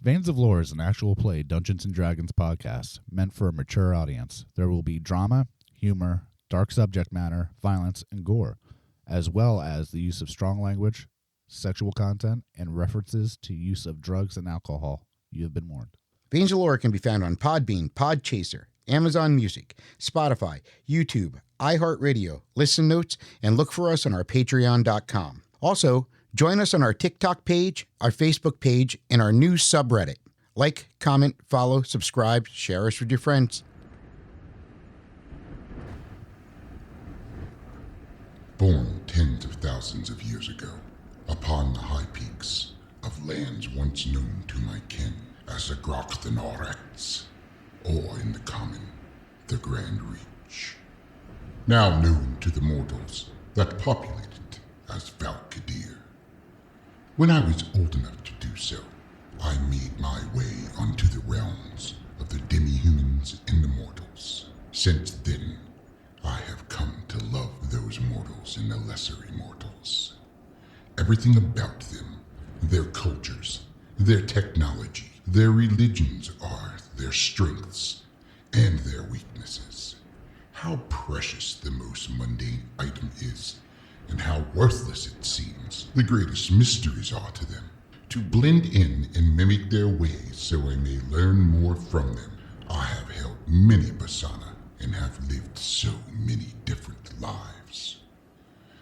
Veins of Lore is an actual play Dungeons & Dragons podcast meant for a mature audience. There will be drama, humor, dark subject matter, violence, and gore, as well as the use of strong language, sexual content, and references to use of drugs and alcohol. You have been warned. Veins of Lore can be found on Podbean, Podchaser, Amazon Music, Spotify, YouTube, iHeartRadio, Listen Notes, and look for us on our Patreon.com. Also, join us on our TikTok page, our Facebook page, and our new subreddit. Like, comment, follow, subscribe, share us with your friends. Born tens of thousands of years ago, upon the high peaks of lands once known to my kin as the Grok the Norrex, or in the common, the Grand Reach. Now known to the mortals that populate it as Valkadir. When I was old enough to do so, I made my way onto the realms of the demi-humans and the mortals. Since then, I have come to love those mortals and the lesser immortals. Everything about them, their cultures, their technology, their religions are their strengths and their weaknesses. How precious the most mundane item is, and how worthless it seems. The greatest mysteries are to them. To blend in and mimic their ways so I may learn more from them, I have held many persona and have lived so many different lives.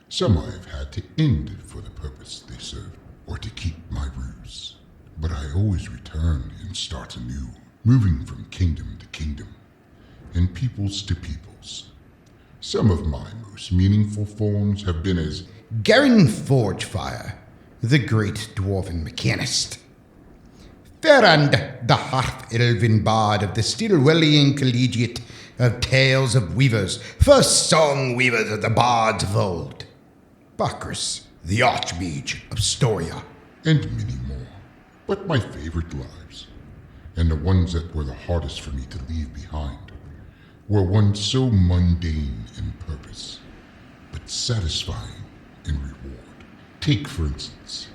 Some I have had to end for the purpose they served, or to keep my ruse. But I always return and start anew, moving from kingdom to kingdom, and peoples to peoples. Some of my most meaningful forms have been as Garen Forgefire, the great dwarven mechanist. Ferrand, the half-elven bard of the Stilwellian Collegiate of Tales of Weavers, first song weavers of the Bard's Fold. Bakris, the Archmage of Storia. and many more. But my favorite lives, and the ones that were the hardest for me to leave behind, were ones so mundane in purpose, but satisfying in reward. Take, for instance,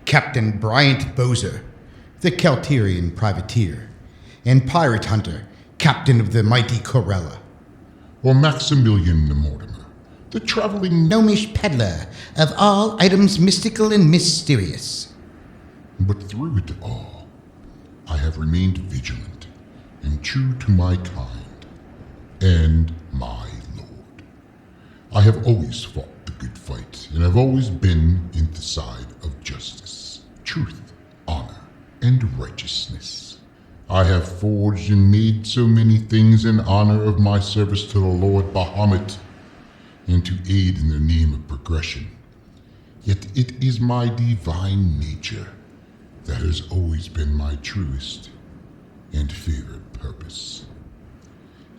Captain Bryant Bozer, the Celterian privateer, and pirate hunter, captain of the mighty Corella. or Maximilian the Mortimer, the traveling Gnomish peddler of all items mystical and mysterious. But through it all, I have remained vigilant and true to my kind and my lord. I have always fought the good fight and have always been in the side of justice, truth, honor, and righteousness. I have forged and made so many things in honor of my service to the Lord Bahamut and to aid in the name of progression. Yet it is my divine nature that has always been my truest and favorite purpose.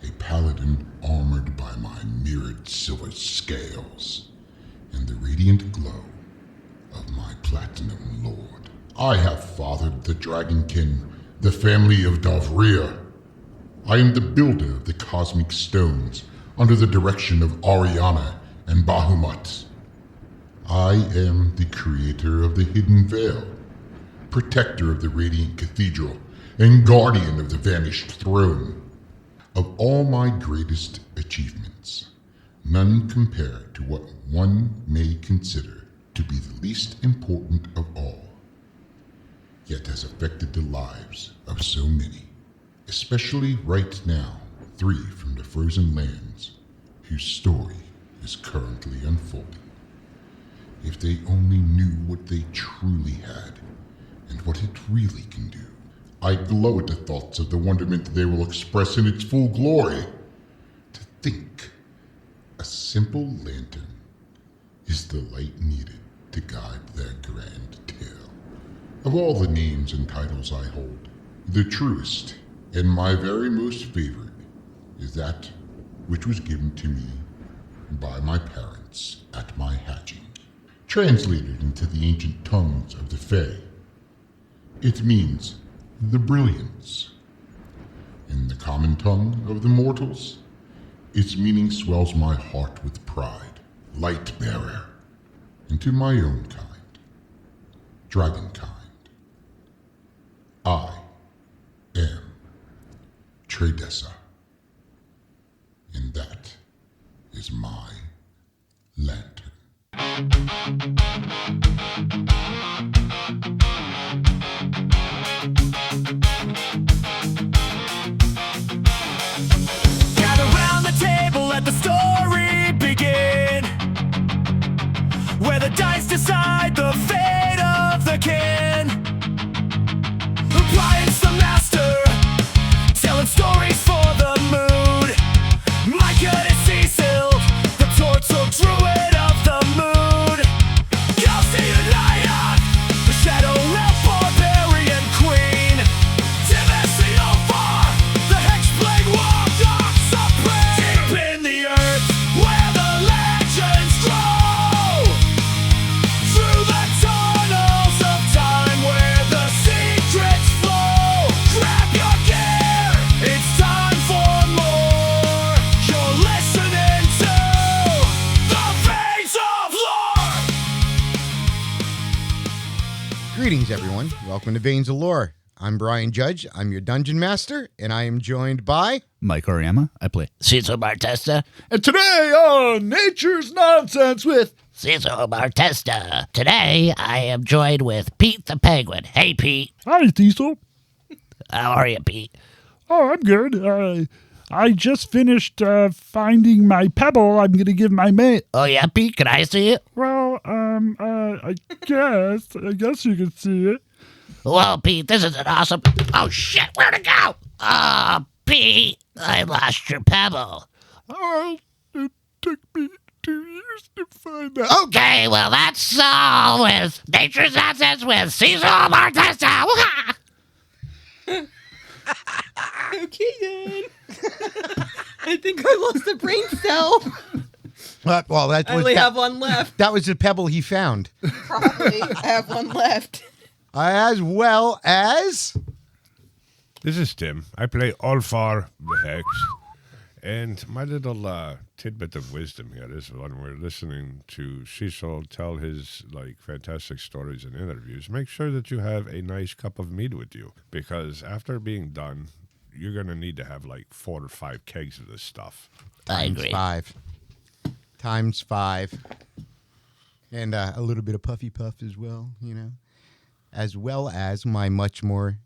A paladin armored by my mirrored silver scales and the radiant glow of my platinum lord. I have fathered the dragonkin, the family of Davrir. I am the builder of the cosmic stones under the direction of Ariana and Bahamut. I am the creator of the hidden veil, protector of the radiant cathedral, and guardian of the vanished throne. Of all my greatest achievements, none compare to what one may consider to be the least important of all, yet has affected the lives of so many, especially right now, 3 from the frozen lands whose story is currently unfolding. If they only knew what they truly had, and what it really can do. I glow at the thoughts of the wonderment they will express in its full glory. To think, a simple lantern is the light needed to guide their grand tale. Of all the names and titles I hold, the truest and my very most favorite is that which was given to me by my parents at my hatching. Translated into the ancient tongues of the Fae, it means the brilliance. In the common tongue of the mortals, its meaning swells my heart with pride, light bearer, and to my own kind, dragonkind. Tradessa. And that is my lantern. Gather round the table, let the story begin, where the dice decide the fate of the kin. Brian's the master, telling stories for the mood. Nya and Ceahcyl, the tortured druid of the mood. Kelsey and Illyark, the shadow elf barbarian queen. Timothy Ulfar, the hexblade warlock supreme. Deep in the earth, where the legends grow, through the tunnels of time, where the secrets flow. Grab your gear, it's time for more. You're listening to the Veins of Lore. Greetings, everyone. Welcome to Veins of Lore. I'm Brian Judge. I'm your dungeon master, and I am joined by... Mike Oriama. I play. Ceahcyl Bartesta. And today on Nature's Nonsense with... Ceahcyl Bartesta. Today, I am joined with Pete the Penguin. Hey, Pete. Hi, Ceahcyl. How are you, Pete? Oh, I'm good. I just finished finding my pebble. I'm gonna give my mate. Oh, yeah, Pete? Can I see it? Well, I guess you can see it. Well, Pete, this is an awesome... Oh, shit, where'd it go? Oh, Pete, I lost your pebble. Oh, it took me 2 years to find that. Okay, well, that's all with Nature's Nonsense with Ceahcyl Bartesta. Okay, then. I think I lost a brain cell. Well, that I was only have one left. that was the pebble he found. Probably. I have one left. As well as... This is Tim. I play Ulfar the Hex. And my little tidbit of wisdom here is when we're listening to Ceahcyl tell his fantastic stories and interviews, make sure that you have a nice cup of mead with you. Because after being done, you're going to need to have 4 or 5 kegs of this stuff. I agree. Times 5. And a little bit of puffy puff as well, as well as my much more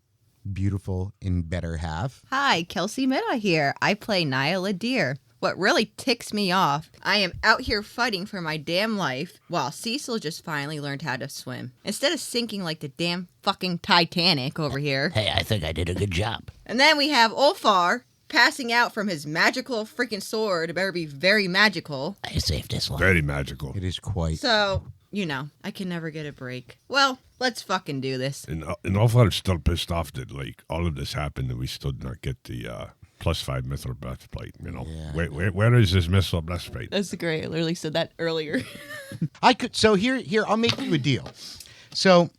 beautiful and better half. Hi, Kelsey Meta here. I play Nya Deer. What really ticks me off, I am out here fighting for my damn life while Ceahcyl just finally learned how to swim. Instead of sinking like the damn fucking Titanic over here. Hey, I think I did a good job. And then we have Ulfar passing out from his magical freaking sword. It better be very magical. I saved his life. Very magical. It is quite... So, I can never get a break. Well, let's fucking do this. And Ulfar's still pissed off that all of this happened and we still did not get the +5 mithril breastplate. Yeah. Where is this mithril breastplate? That's great. I literally said that earlier. So here, I'll make you a deal. So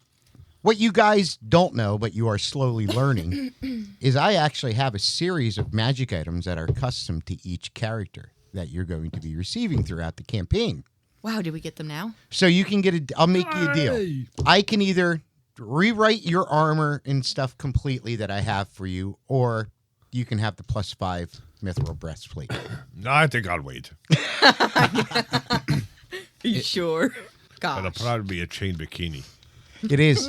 what you guys don't know, but you are slowly learning, is I actually have a series of magic items that are custom to each character that you're going to be receiving throughout the campaign. Wow, did we get them now? So you can I'll make you a deal. I can either rewrite your armor and stuff completely that I have for you, or you can have the +5 mithril breastplate. No, I think I'll wait. Are you sure? Gosh. It'll probably be a chain bikini. It is.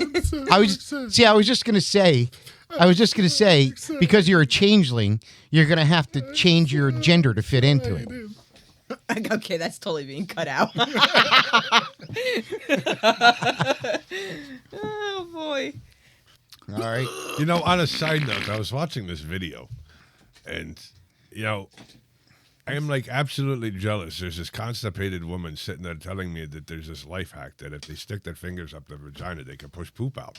I was just gonna say, because you're a changeling, you're gonna have to change your gender to fit into it. Okay, that's totally being cut out. Oh, boy. All right. On a side note, I was watching this video, and, I am absolutely jealous. There's this constipated woman sitting there telling me that there's this life hack that if they stick their fingers up their vagina, they can push poop out.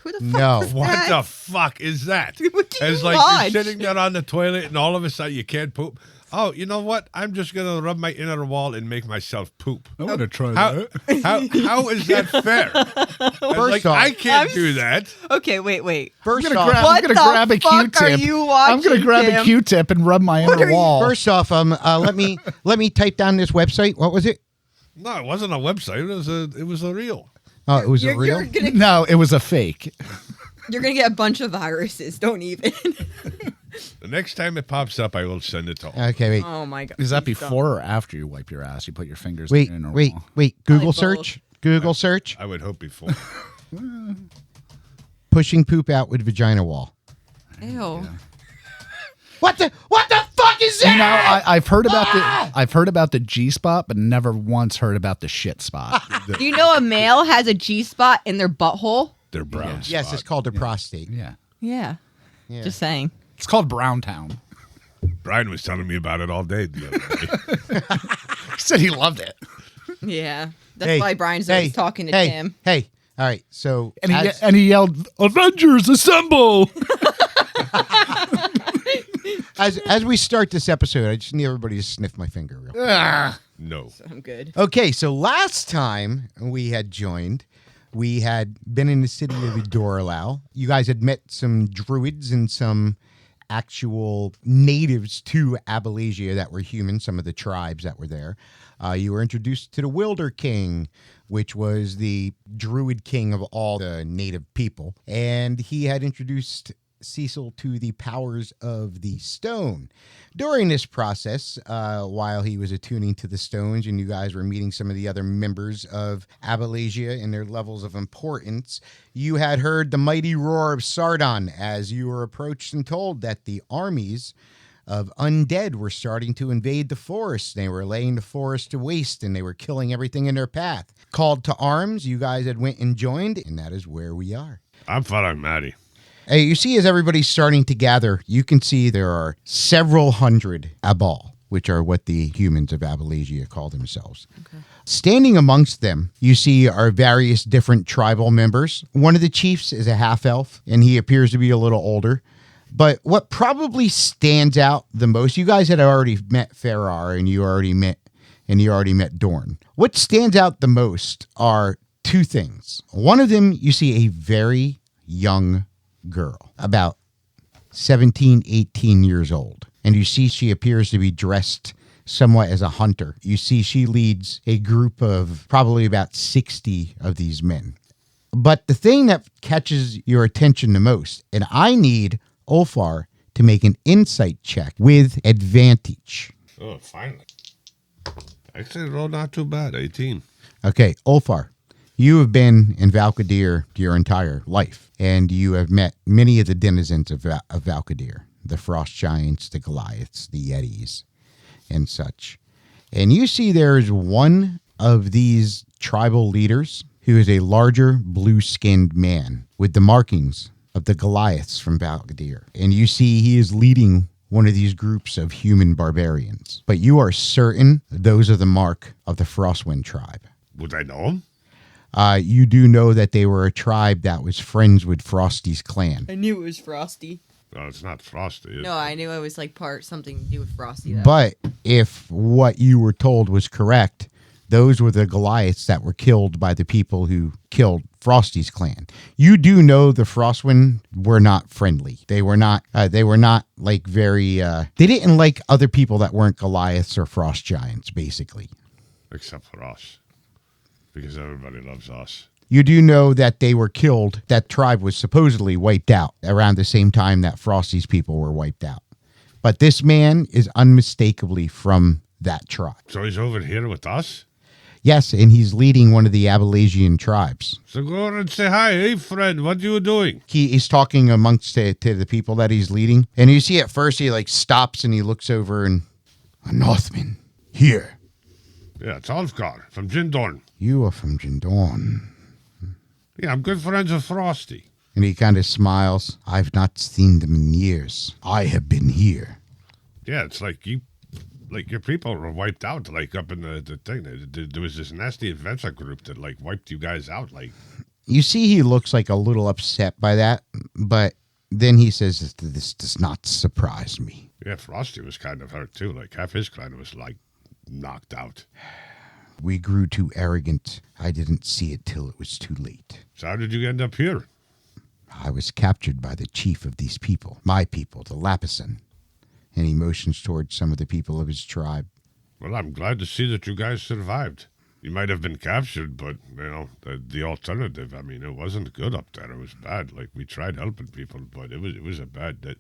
Who the fuck No. was What that? the fuck is that? What do you It's watch? you're sitting there on the toilet and all of a sudden you can't poop. Oh, you know what? I'm just going to rub my inner wall and make myself poop. I want to try How, that. how is that fair? First off, I can't do that. Okay, wait. First I'm off, gonna grab a fuck are Q-tip. you watching, I'm gonna grab Tim? a Q-tip and rub my What are inner you- wall. let me type down this website. What was it? No, it wasn't a website. It was a reel. Oh, it was a reel. You're gonna... No, it was a fake. You're going to get a bunch of viruses. Don't even. The next time it pops up, I will send it to all. Okay, wait. Oh, my God. Is that Please don't. before or after you wipe your ass? You put your fingers Wait, in or wait, wall? wait. Probably Google search. Google search. I would hope before. Pushing poop out with vagina wall. Ew. What the fuck is that? You know, I've heard about the G spot, but never once heard about the shit spot. Do you know a male has a G spot in their butthole? Their brown Yes, spot. it's called a prostate. Yeah, Yeah. Yeah. Just saying. it's called Browntown. Brian was telling me about it all day the other day. He said he loved it, Yeah. That's Hey, why Brian's hey, always talking to hey, Tim. Hey, all right. So and he yelled, "Avengers assemble!" as we start this episode, I just need everybody to sniff my finger real quick. No. I'm good. Okay, so last time we had joined, we had been in the city of Udoralal. You guys had met some druids and some actual natives to Abolasia that were human, some of the tribes that were there. You were introduced to the Wilder King, which was the druid king of all the native people. And he had introduced Ceahcyl to the powers of the stone. During this process, while he was attuning to the stones and you guys were meeting some of the other members of Abolasia and their levels of importance, you had heard the mighty roar of Sardon as you were approached and told that the armies of undead were starting to invade the forest. They were laying the forest to waste and they were killing everything in their path. Called to arms, you guys had went and joined, and that is where we are. I'm following Maddie. Hey, you see, as everybody's starting to gather, you can see there are several hundred Abal, which are what the humans of Abolasia call themselves. Okay. Standing amongst them, you see are various different tribal members. One of the chiefs is a half-elf, and he appears to be a little older. But what probably stands out the most, you guys had already met Farrar, and you already met Dorn. What stands out the most are two things. One of them, you see a very young girl, about 17, 18 years old. And you see she appears to be dressed somewhat as a hunter. You see she leads a group of probably about 60 of these men. But the thing that catches your attention the most, and I need Ulfar to make an insight check with advantage. Oh, finally. Actually, roll not too bad. 18. Okay, Ulfar, you have been in Valkadir your entire life, and you have met many of the denizens of Valkadir, the frost giants, the Goliaths, the Yetis, and such. And you see there is one of these tribal leaders who is a larger, blue-skinned man with the markings of the Goliaths from Valkadir. And you see he is leading one of these groups of human barbarians. But you are certain those are the mark of the Frostwind tribe. Would I know him? You do know that they were a tribe that was friends with Frosty's clan. I knew it was Frosty. No, it's not Frosty. No, I knew it was like something to do with Frosty. Though. But if what you were told was correct, those were the Goliaths that were killed by the people who killed Frosty's clan. You do know the Frostwind were not friendly. They were not like very, they didn't like other people that weren't Goliaths or frost giants, basically. Except for us. Because everybody loves us. You do know that they were killed. That tribe was supposedly wiped out around the same time that Frosty's people were wiped out. But this man is unmistakably from that tribe. So he's over here with us? Yes, and he's leading one of the Abolasian tribes. So go over and say hi. Hey, friend, what are you doing? He's talking amongst to the people that he's leading. And you see at first he like stops and he looks over and, a Northman, here. Yeah, it's Ulfgar from Jindorn. You are from Jindorn. Yeah, I'm good friends with Frosty. And he kind of smiles. I've not seen them in years. I have been here. Yeah, it's like your people were wiped out, like up in the thing. There was this nasty adventure group that like wiped you guys out. Like, you see he looks like a little upset by that, but then he says, this does not surprise me. yeah, Frosty was kind of hurt too. Like half his clan was like knocked out. We grew too arrogant. I didn't see it till it was too late. So how did you end up here? I was captured by the chief of these people, my people, the Lapisan. And he motions towards some of the people of his tribe. Well, I'm glad to see that you guys survived. You might have been captured, but, the alternative, it wasn't good up there. It was bad. Like, we tried helping people, but it was a bad...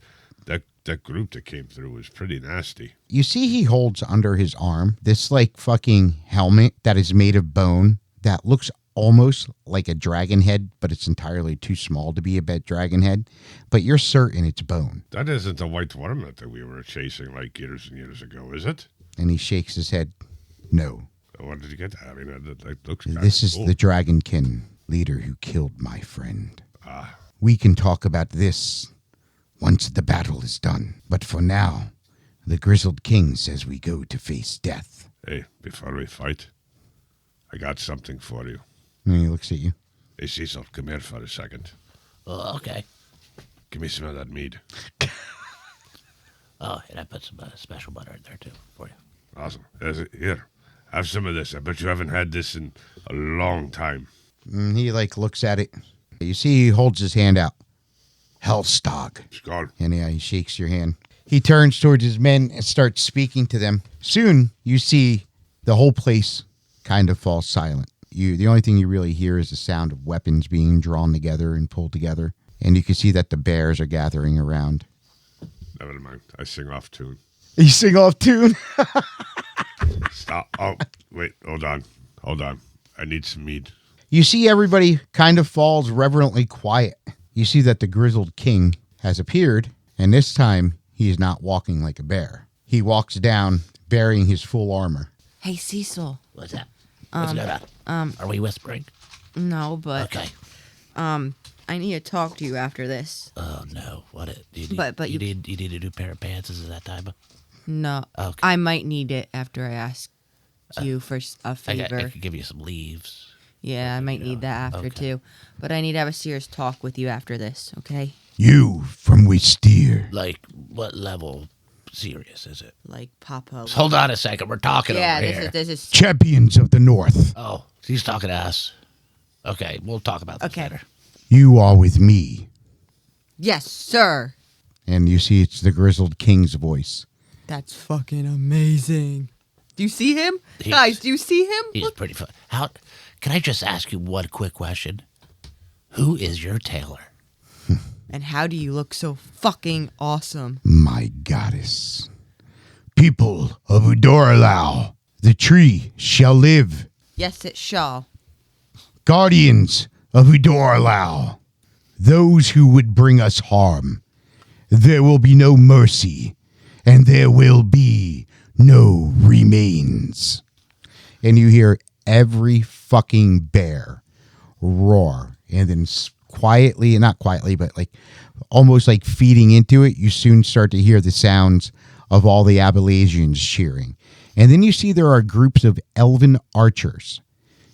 That group that came through was pretty nasty. You see he holds under his arm this, like, fucking helmet that is made of bone that looks almost like a dragon head, but it's entirely too small to be a dragon head. But you're certain it's bone. That isn't the white worm that we were chasing, like, years and years ago, is it? And he shakes his head. No. Where did you get that? That looks kind This of is cool. the Dragonkin leader who killed my friend. Ah. We can talk about this once the battle is done. But for now, the Grizzled King says we go to face death. Hey, before we fight, I got something for you. And he looks at you. Hey, Ceahcyl, come here for a second. Oh, okay. Give me some of that mead. Oh, and I put some special butter in there, too, for you. Awesome. Here, have some of this. I bet you haven't had this in a long time. And he, like, looks at it. You see he holds his hand out. Hellstog. Skål. And he shakes your hand. He turns towards his men and starts speaking to them. Soon, you see the whole place kind of fall silent. The only thing you really hear is the sound of weapons being drawn together and pulled together. And you can see that the bears are gathering around. Never mind. I sing off tune. You sing off tune? Stop. Oh, wait. Hold on. I need some mead. You see everybody kind of falls reverently quiet. You see that the Grizzled King has appeared, and this time he is not walking like a bear. He walks down bearing his full armor. Hey, Ceahcyl. What's that? What's going on? Are we whispering? No, but Okay. I need to talk to you after this. Oh, no. What? Do you need, But you need a new pair of pants? Is it that time? No, Okay. I might need it after I ask you for a favor. I could give you some leaves. Yeah, I might need that after too. But I need to have a serious talk with you after this, okay? You from Wisteer. Like, what level serious is it? Like Papa. Hold on a second. We're talking Yeah, over here. this is Champions of the North. Oh, he's talking to us. Okay, we'll talk about this Okay. later. You are with me. Yes, sir. And you see it's the Grizzled King's voice. That's fucking amazing. Do you see him? He's- Guys, do you see him? He's Look. pretty fun. Can I just ask you one quick question? Who is your tailor? And how do you look so fucking awesome? My goddess. People of Udoralal, the tree shall live. Yes, it shall. Guardians of Udoralal, those who would bring us harm. There will be no mercy, and there will be no remains. And you hear every fucking bear roar, and then quietly, not quietly, but like almost like feeding into it, you soon start to hear the sounds of all the Abolasians cheering. And then you see there are groups of elven archers.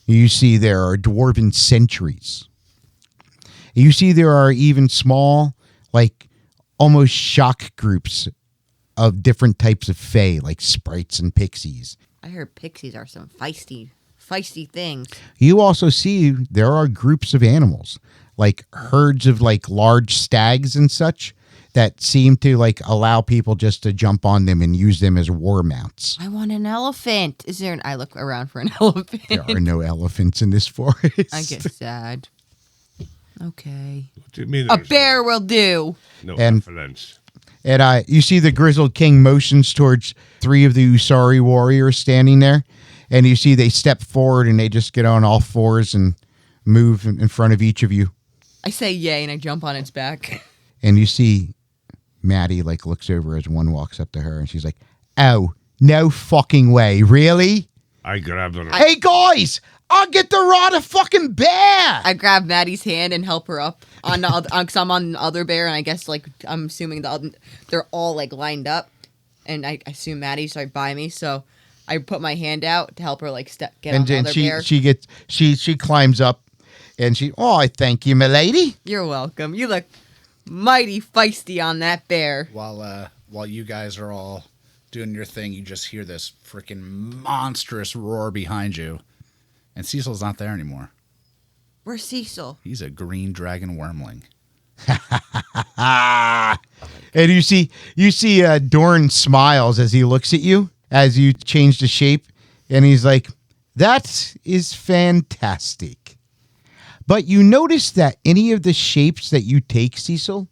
You see there are dwarven sentries. You see there are even small, like almost shock groups of different types of fae, like sprites and pixies. I heard pixies are some feisty things. You also see there are groups of animals, like herds of like large stags and such, that seem to like allow people just to jump on them and use them as war mounts. I want an elephant. Is there I look around for an elephant. There are no elephants in this forest. I get sad. Okay. What do you mean? A there's bear will do. No And- reference. And you see the Grizzled King motions towards three of the Usari warriors standing there. And you see they step forward and they just get on all fours and move in front of each of you. I say yay and I jump on its back. And you see Maddie like looks over as one walks up to her and she's like, "Oh, no fucking way. Really? I grabbed her. Hey guys, I'll get to ride a fucking bear." I grab Maddie's hand and help her up on the other, cause I'm on the other bear, and I guess like I'm assuming they're all like lined up, and I assume Maddie's right by me, so I put my hand out to help her like get on And the then other bear. she climbs up and I thank you, my lady. You're welcome. You look mighty feisty on that bear. While you guys are all doing your thing, you just hear this freaking monstrous roar behind you. And Ceahcyl's not there anymore. Where's Ceahcyl? He's a green dragon wormling. And you see Dorn smiles as he looks at you as you change the shape, and he's like, That is fantastic. But you notice that any of the shapes that you take, Ceahcyl,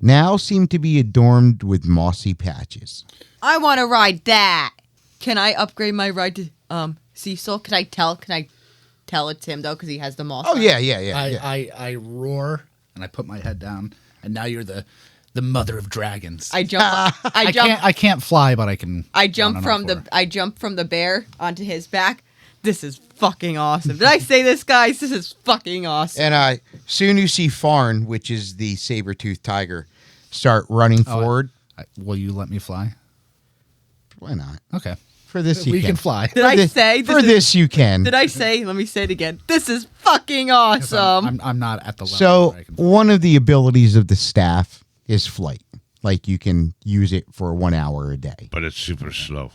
now seem to be adorned with mossy patches. I want to ride that. Can I upgrade my ride to Ceahcyl? Can I tell it's him though because he has the moss? Oh on? yeah. I roar and I put my head down, and now you're the mother of dragons. I jump. I can't fly, but I can. I jump from the bear onto his back. This is fucking awesome. Did I say this, guys? This is fucking awesome. And soon you see Farn, which is the saber-toothed tiger, start running forward. Will you let me fly? Why not? Okay. For this you We can fly. Did I say for this you can? Did I say? Let me say it again. This is fucking awesome. I'm not at the level. So where I can one of the abilities of the staff is flight. Like you can use it for 1 hour a day. But it's super slow.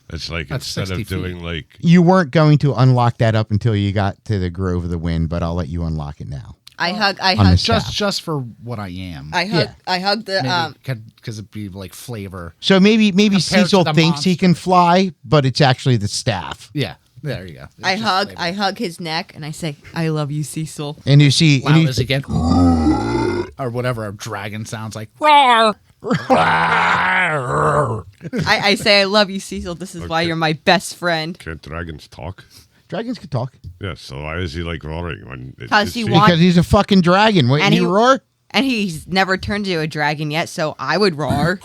It's like That's instead 60 of doing feet. like You weren't going to unlock that up until you got to the Grove of the Wind, but I'll let you unlock it now. I hug. On the staff. just for what I am. I hug. Yeah. I hug the Because it'd be like flavor. So maybe Compared to Ceahcyl the thinks he monster. can fly, but it's actually the staff. Yeah. There you go. It's I just hug. flavor. I hug his neck and I say, "I love you, Ceahcyl." And you see, Loud as it gets. Or whatever a dragon sounds like. I say, "I love you, Ceahcyl. This is why Okay. you're my best friend." can't dragons talk? dragons can talk Yeah, so why is he like roaring when? 'Cause he seems- wants- because he's a fucking dragon. Wouldn't And he he- roar? And he's never turned into a dragon yet, so I would roar.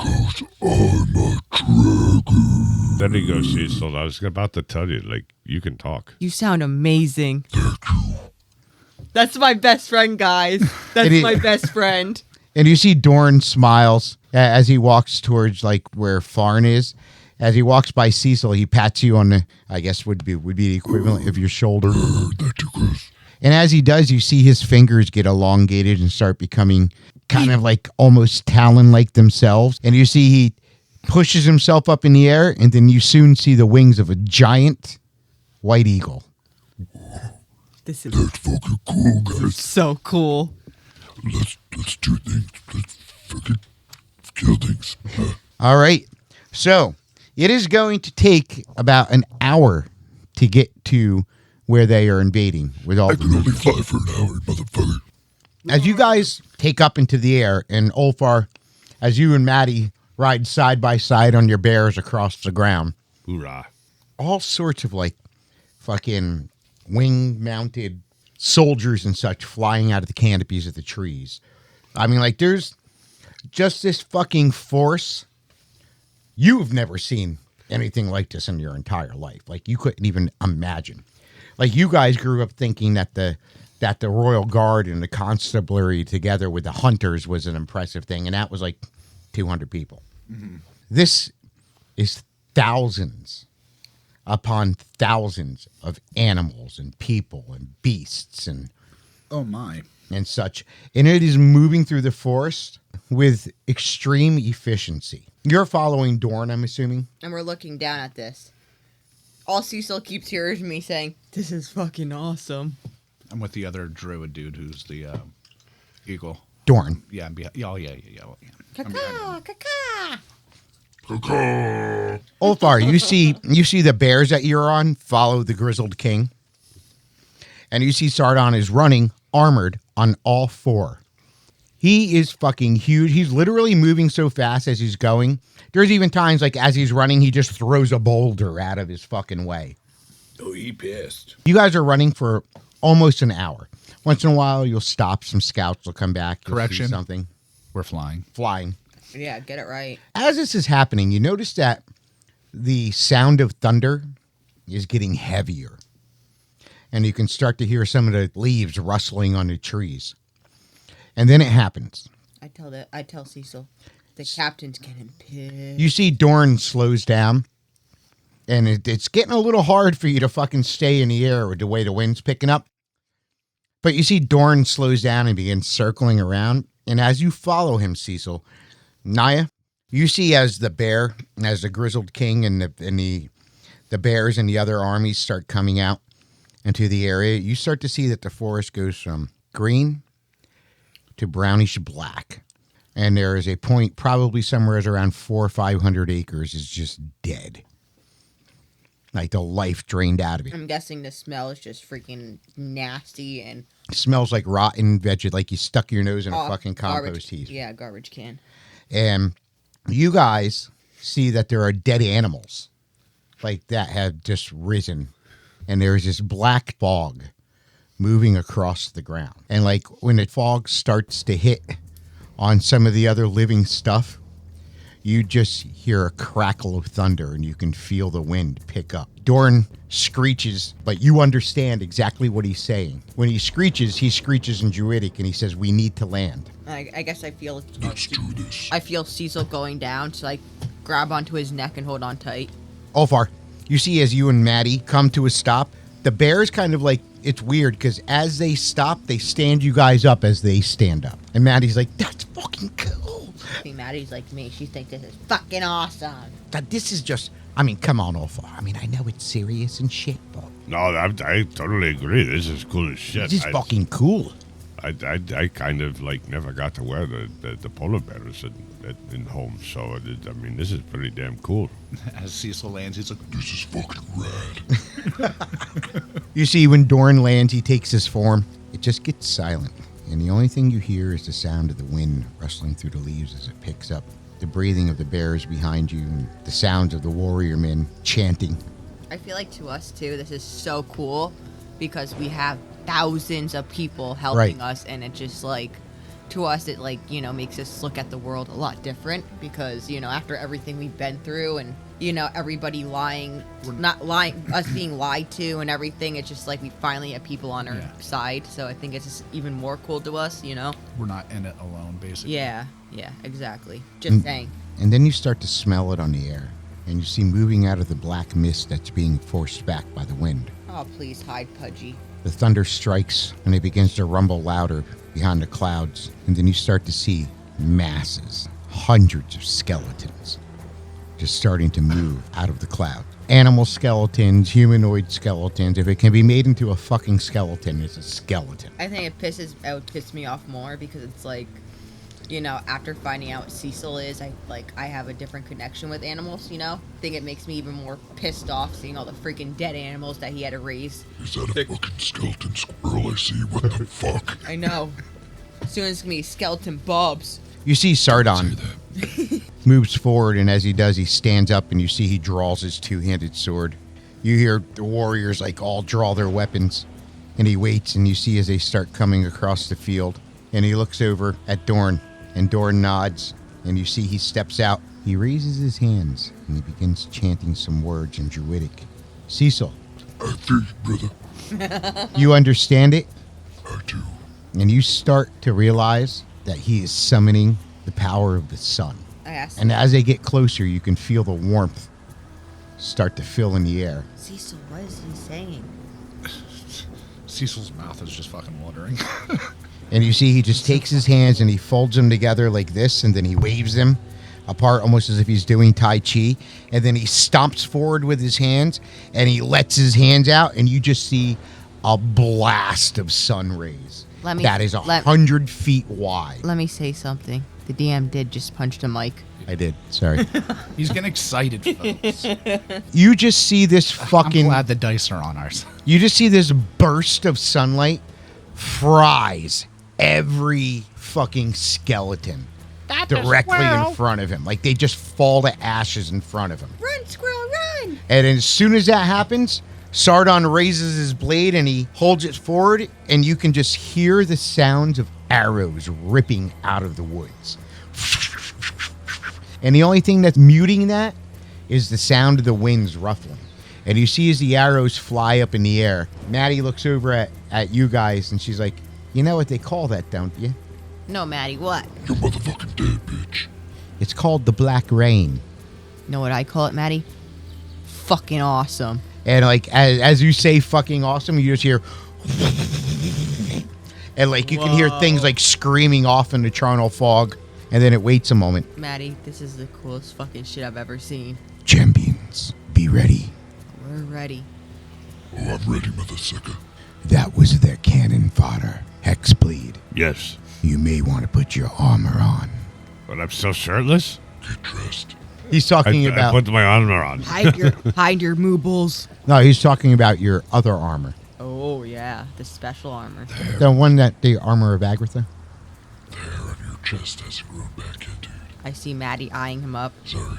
There you go, Ceahcyl. I was about to tell you, like, you can talk. You sound amazing. That's my best friend, guys. That's It is- my best friend. And you see Dorn smiles as he walks towards like where Farn is. As he walks by Ceahcyl, he pats you on the, I guess would be the equivalent of your shoulder. And as he does, you see his fingers get elongated and start becoming kind of like almost talon-like themselves. And you see he pushes himself up in the air, and then you soon see the wings of a giant white eagle. This is That's fucking cool, guys. so cool. Let's do things. Let's fucking kill things. All right. So it is going to take about an hour to get to where they are invading with all I can only fly for an hour, motherfucker. as you guys take up into the air, and Ulfar, as you and Maddie ride side by side on your bears across the ground, Hoorah. all sorts of like fucking wing-mounted soldiers and such flying out of the canopies of the trees. I mean, like, there's just this fucking force. You've never seen anything like this in your entire life. Like, you couldn't even imagine. Like, you guys grew up thinking that the Royal Guard and the Constabulary together with the Hunters was an impressive thing, and that was like 200 people. This is thousands upon thousands of animals and people and beasts and Oh my. such. And it is moving through the forest with extreme efficiency. You're following Dorn, I'm assuming? And we're looking down at this. All Ceahcyl keeps hearing me saying, "This is fucking awesome." I'm with the other druid dude who's the eagle. Dorn. Yeah, I'm behind. Oh, yeah. Caca, caca. Ulfar, you see the bears that you're on follow the grizzled king. And you see Sardon is running armored on all four. He is fucking huge. He's literally moving so fast as he's going. There's even times like as he's running, he just throws a boulder out of his fucking way. Oh, he pissed. You guys are running for almost an hour. Once in a while, you'll stop. Some scouts will come back. You'll see Correction. something We're flying. flying. Yeah, get it right. As this is happening, you notice that the sound of thunder is getting heavier. And you can start to hear some of the leaves rustling on the trees. And then it happens. I tell Ceahcyl, the captain's getting pissed. You see Dorn slows down. And it's getting a little hard for you to fucking stay in the air with the way the wind's picking up. But you see Dorn slows down and begins circling around. And as you follow him, Ceahcyl, Nya, you see as the bear, as the grizzled king and the bears and the other armies start coming out into the area, you start to see that the forest goes from green to brownish black. And there is a point probably somewhere around 400 or 500 acres is just dead. like the life drained out of it. I'm guessing the smell is just freaking nasty and It smells like rotten veggie, like you stuck your nose in a fucking garbage. compost heap. Yeah, garbage can. And you guys see that there are dead animals like that have just risen. And there's this black fog moving across the ground. And like when the fog starts to hit on some of the other living stuff, you just hear a crackle of thunder and you can feel the wind pick up. Dorn screeches, but you understand exactly what he's saying. When he screeches in Druidic and he says, "We need to land." I guess I feel Let's do this. I feel Ceahcyl going down, so I grab onto his neck and hold on tight. Ulfar, you see as you and Maddie come to a stop, the bears kind of like, it's weird because as they stop, they stand you guys up as they stand up. And Maddie's like, "That's fucking cool." I think Maddie's like me. She thinks this is fucking awesome. That this is just, I mean, come on, Ulfar. I mean, I know it's serious and shit, but No, I totally agree. This is cool as shit. this is fucking cool. I kind of like never got to wear the polar bears in home, so I mean this is pretty damn cool. As Ceahcyl lands, he's like, This is fucking rad. You see, when Dorn lands, he takes his form. It just gets silent. And the only thing you hear is the sound of the wind rustling through the leaves as it picks up, the breathing of the bears behind you, and the sounds of the warrior men chanting. I feel like to us too, this is so cool because we have thousands of people helping us, and it just like to us it like, you know, makes us look at the world a lot different because, you know, after everything we've been through and, you know, everybody us being lied to and everything, it's just like we finally have people on our side. So I think it's just even more cool to us, you know? we're not in it alone, basically. Yeah, exactly. Just saying. And then you start to smell it on the air, and you see moving out of the black mist that's being forced back by the wind. Oh, please hide, Pudgy. The thunder strikes, and it begins to rumble louder behind the clouds, and then you start to see masses, hundreds of skeletons, just starting to move out of the cloud. Animal skeletons, humanoid skeletons. If it can be made into a fucking skeleton, it's a skeleton. I think it would piss me off more because it's like, you know, after finding out what Ceahcyl is, I have a different connection with animals, you know? I think it makes me even more pissed off seeing all the freaking dead animals that he had to raise. Is that a fucking skeleton squirrel I see? What the fuck? I know. Soon as it's gonna be skeleton bobs. You see Sardon moves forward, and as he does, he stands up, and you see he draws his two-handed sword. You hear the warriors like all draw their weapons, and he waits, and you see as they start coming across the field, and he looks over at Dorn, and Dorn nods, and you see he steps out. He raises his hands, and he begins chanting some words in Druidic. Ceahcyl, I feel you, brother. you understand it? I do. And you start to realize that he is summoning the power of the sun. I asked And as they get closer, you can feel the warmth start to fill in the air. Ceahcyl, what is he saying? Ceahcyl's mouth is just fucking watering. And you see he just takes his hands and he folds them together like this, and then he waves them apart almost as if he's doing Tai Chi. And then he stomps forward with his hands, and he lets his hands out, and you just see a blast of sun rays. That is 100 feet wide. Let me say something. The DM did just punch the mic. I did. Sorry. He's getting excited, folks. You just see this fucking... I'm glad the dice are on ours. You just see this burst of sunlight fries every fucking skeleton directly in front of him. Like they just fall to ashes in front of him. Run, squirrel, run! And as soon as that happens, Sardon raises his blade and he holds it forward, and you can just hear the sounds of arrows ripping out of the woods. And the only thing that's muting that is the sound of the winds ruffling. And you see as the arrows fly up in the air, Maddie looks over at you guys and she's like, "You know what they call that, don't you?" No, Maddie, what? You're motherfucking dead, bitch. It's called the Black Rain. Know what I call it, Maddie? Fucking awesome. And like as you say fucking awesome, you just hear and like you can hear things like screaming off in the charnel fog, and then it waits a moment. Maddie, this is the coolest fucking shit I've ever seen. Champions, be ready. We're ready. Oh, I'm ready, mother sucker. That was their cannon fodder. Hexbleed. Yes, You may want to put your armor on. but I'm still shirtless. Get dressed. He's talking I about. put my armor on. Hide your moobles. No, he's talking about your other armor. Oh, yeah. The special armor. The one the armor of Agatha. There on your chest hasn't grown back yet, dude. I see Maddie eyeing him up. Sorry.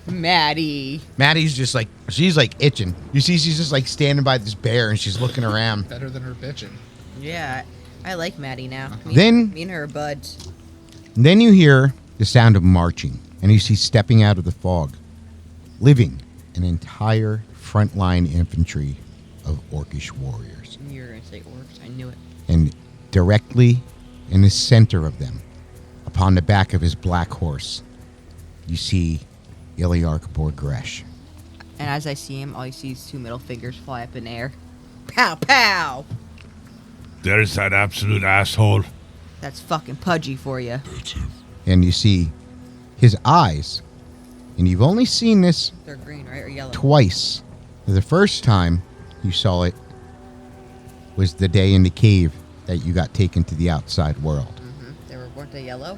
Maddie. Maddie's just like, she's like itching. You see, she's just like standing by this bear and she's looking around. Better than her bitching. Yeah, I like Maddie now. Me and her are buds. Then you hear the sound of marching, and you see stepping out of the fog, living an entire frontline infantry of orcish warriors. You were going to say orcs. I knew it. And directly in the center of them, upon the back of his black horse, you see Illyark Borgresh. And as I see him, all you see is two middle fingers fly up in the air. Pow, pow! There's that absolute asshole. That's fucking Pudgy for you. That's him. And you see his eyes, and you've only seen this They're green, right? Or yellow? twice. The first time you saw it was the day in the cave that you got taken to the outside world. Weren't they yellow?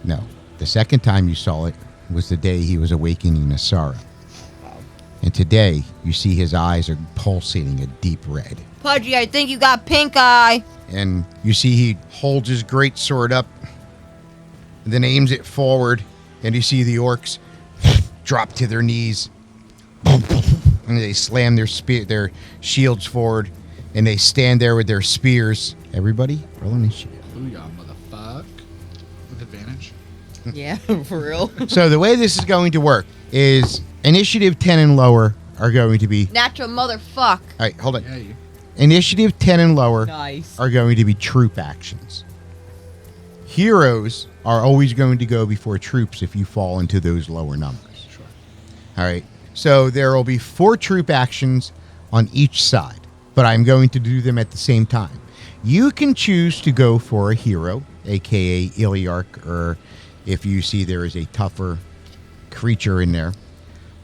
No. The second time you saw it was the day he was awakening Asara. Wow. And today, you see his eyes are pulsating a deep red. Pudgy, I think you got pink eye. And you see he holds his great sword up, and then aims it forward, and you see the orcs drop to their knees, and they slam their shields forward, and they stand there with their spears. Everybody, roll initiative. Booyah, motherfuck. With advantage. Yeah, for real. So the way this is going to work is initiative 10 and lower are going to be... Natural motherfuck. All right, hold on. Yeah, you. Initiative 10 and lower Nice. are going to be troop actions. Heroes are always going to go before troops if you fall into those lower numbers. Sure. All right. So there will be 4 troop actions on each side, but I'm going to do them at the same time. You can choose to go for a hero, aka Illyark, or if you see there is a tougher creature in there,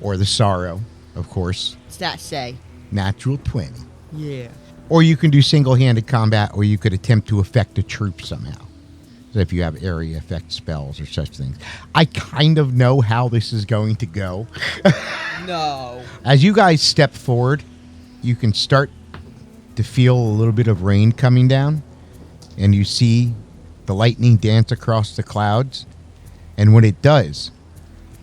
or the Sorrow, of course. What's that say? Natural 20. Yeah. Or you can do single-handed combat, or you could attempt to affect a troop somehow. So if you have area effect spells or such things. I kind of know how this is going to go. No. As you guys step forward, you can start to feel a little bit of rain coming down, and you see the lightning dance across the clouds. And when it does,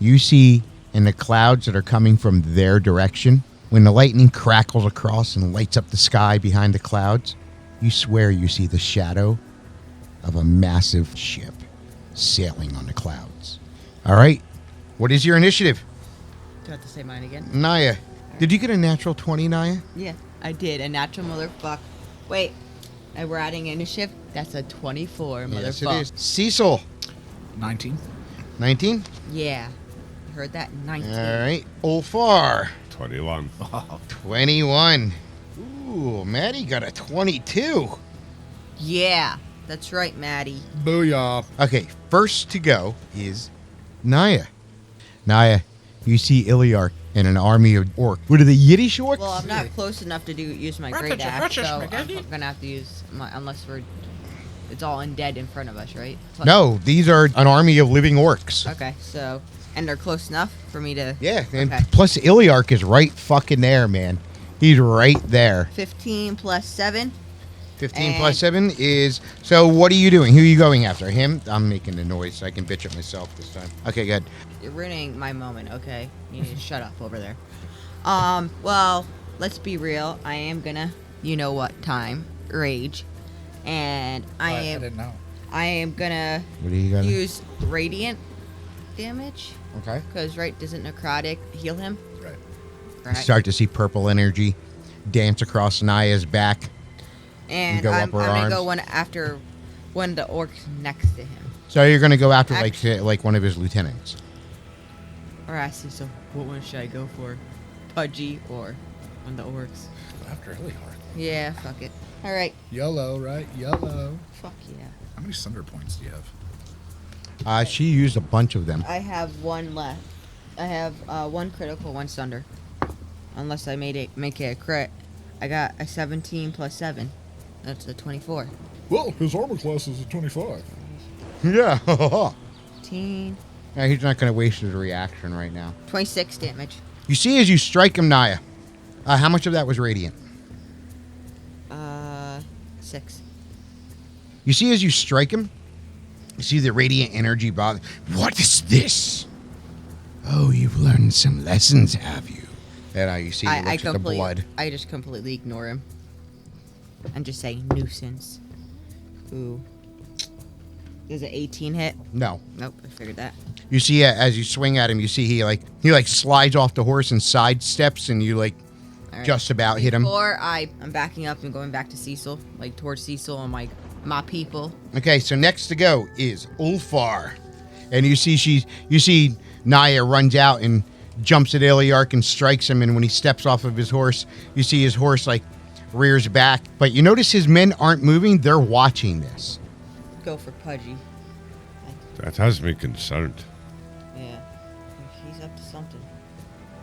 you see in the clouds that are coming from their direction, when the lightning crackles across and lights up the sky behind the clouds, you swear you see the shadow of a massive ship sailing on the clouds. All right. What is your initiative? Do I have to say mine again? Nya. Did you get a natural 20, Nya? Yeah, I did. A natural motherfuck. Wait, and we're adding initiative? That's a 24, motherfucker. Yes, it is. Ceahcyl. 19. 19? Yeah. Heard that? 19. All right. Ulfar. 21. 21. Ooh, Maddie got a 22. Yeah, that's right, Maddie. Booyah. Okay, first to go is Nya. Nya, you see Illyark and an army of orc. What are the Yiddish orcs? Well, I'm not close enough to use my great axe, so I'm gonna have to use my, unless it's all undead in front of us, right? No, these are an army of living orcs. Okay, so, and they're close enough for me to... Yeah, and Okay. plus Illyark is right fucking there, man. He's right there. 15 plus 7. 15 And- plus 7 is... So what are you doing? Who are you going after? Him? I'm making the noise so I can bitch at myself this time. Okay, good. You're ruining my moment, okay? You need to shut up over there. Well, let's be real. I am gonna, you know what time, rage. And I didn't know. I am gonna What are you going to... use radiant damage. Okay. Because, right, doesn't necrotic heal him? Right. Right. Start to see purple energy dance across Nya's back. And go I'm up her gonna go arms. one after one of the orcs next to him. So you're going to go after Actually- like one of his lieutenants. Or ask him, so what one should I go for? Pudgy or one of the orcs? After Illyark. Yeah, fuck it. Alright, Yellow, right? Yellow. fuck yeah. How many Sunder points do you have? She used a bunch of them. I have one left. I have one critical, one sunder. Unless I make it a crit. I got a 17 plus 7. That's a 24. Well, his armor class is a 25. Yeah. 15, He's not going to waste his reaction right now. 26 damage. You see as you strike him, Nya. How much of that was radiant? 6. You see as you strike him, you see the radiant energy bother. What is this? Oh, you've learned some lessons, have you? And you see he looks at the blood. I just completely ignore him. And just say, nuisance. Ooh. Does an 18 hit? No. Nope, I figured that. You see as you swing at him, you see he slides off the horse and sidesteps, and you like Right. just about hit him. Before I'm backing up and going back to Ceahcyl, like towards Ceahcyl and my people. Okay, so next to go is Ulfar, and you see Nya runs out and jumps at Illyark and strikes him, and when he steps off of his horse, you see his horse like rears back, but you notice his men aren't moving; they're watching this. Go for Pudgy. That has me concerned. Yeah, he's up to something.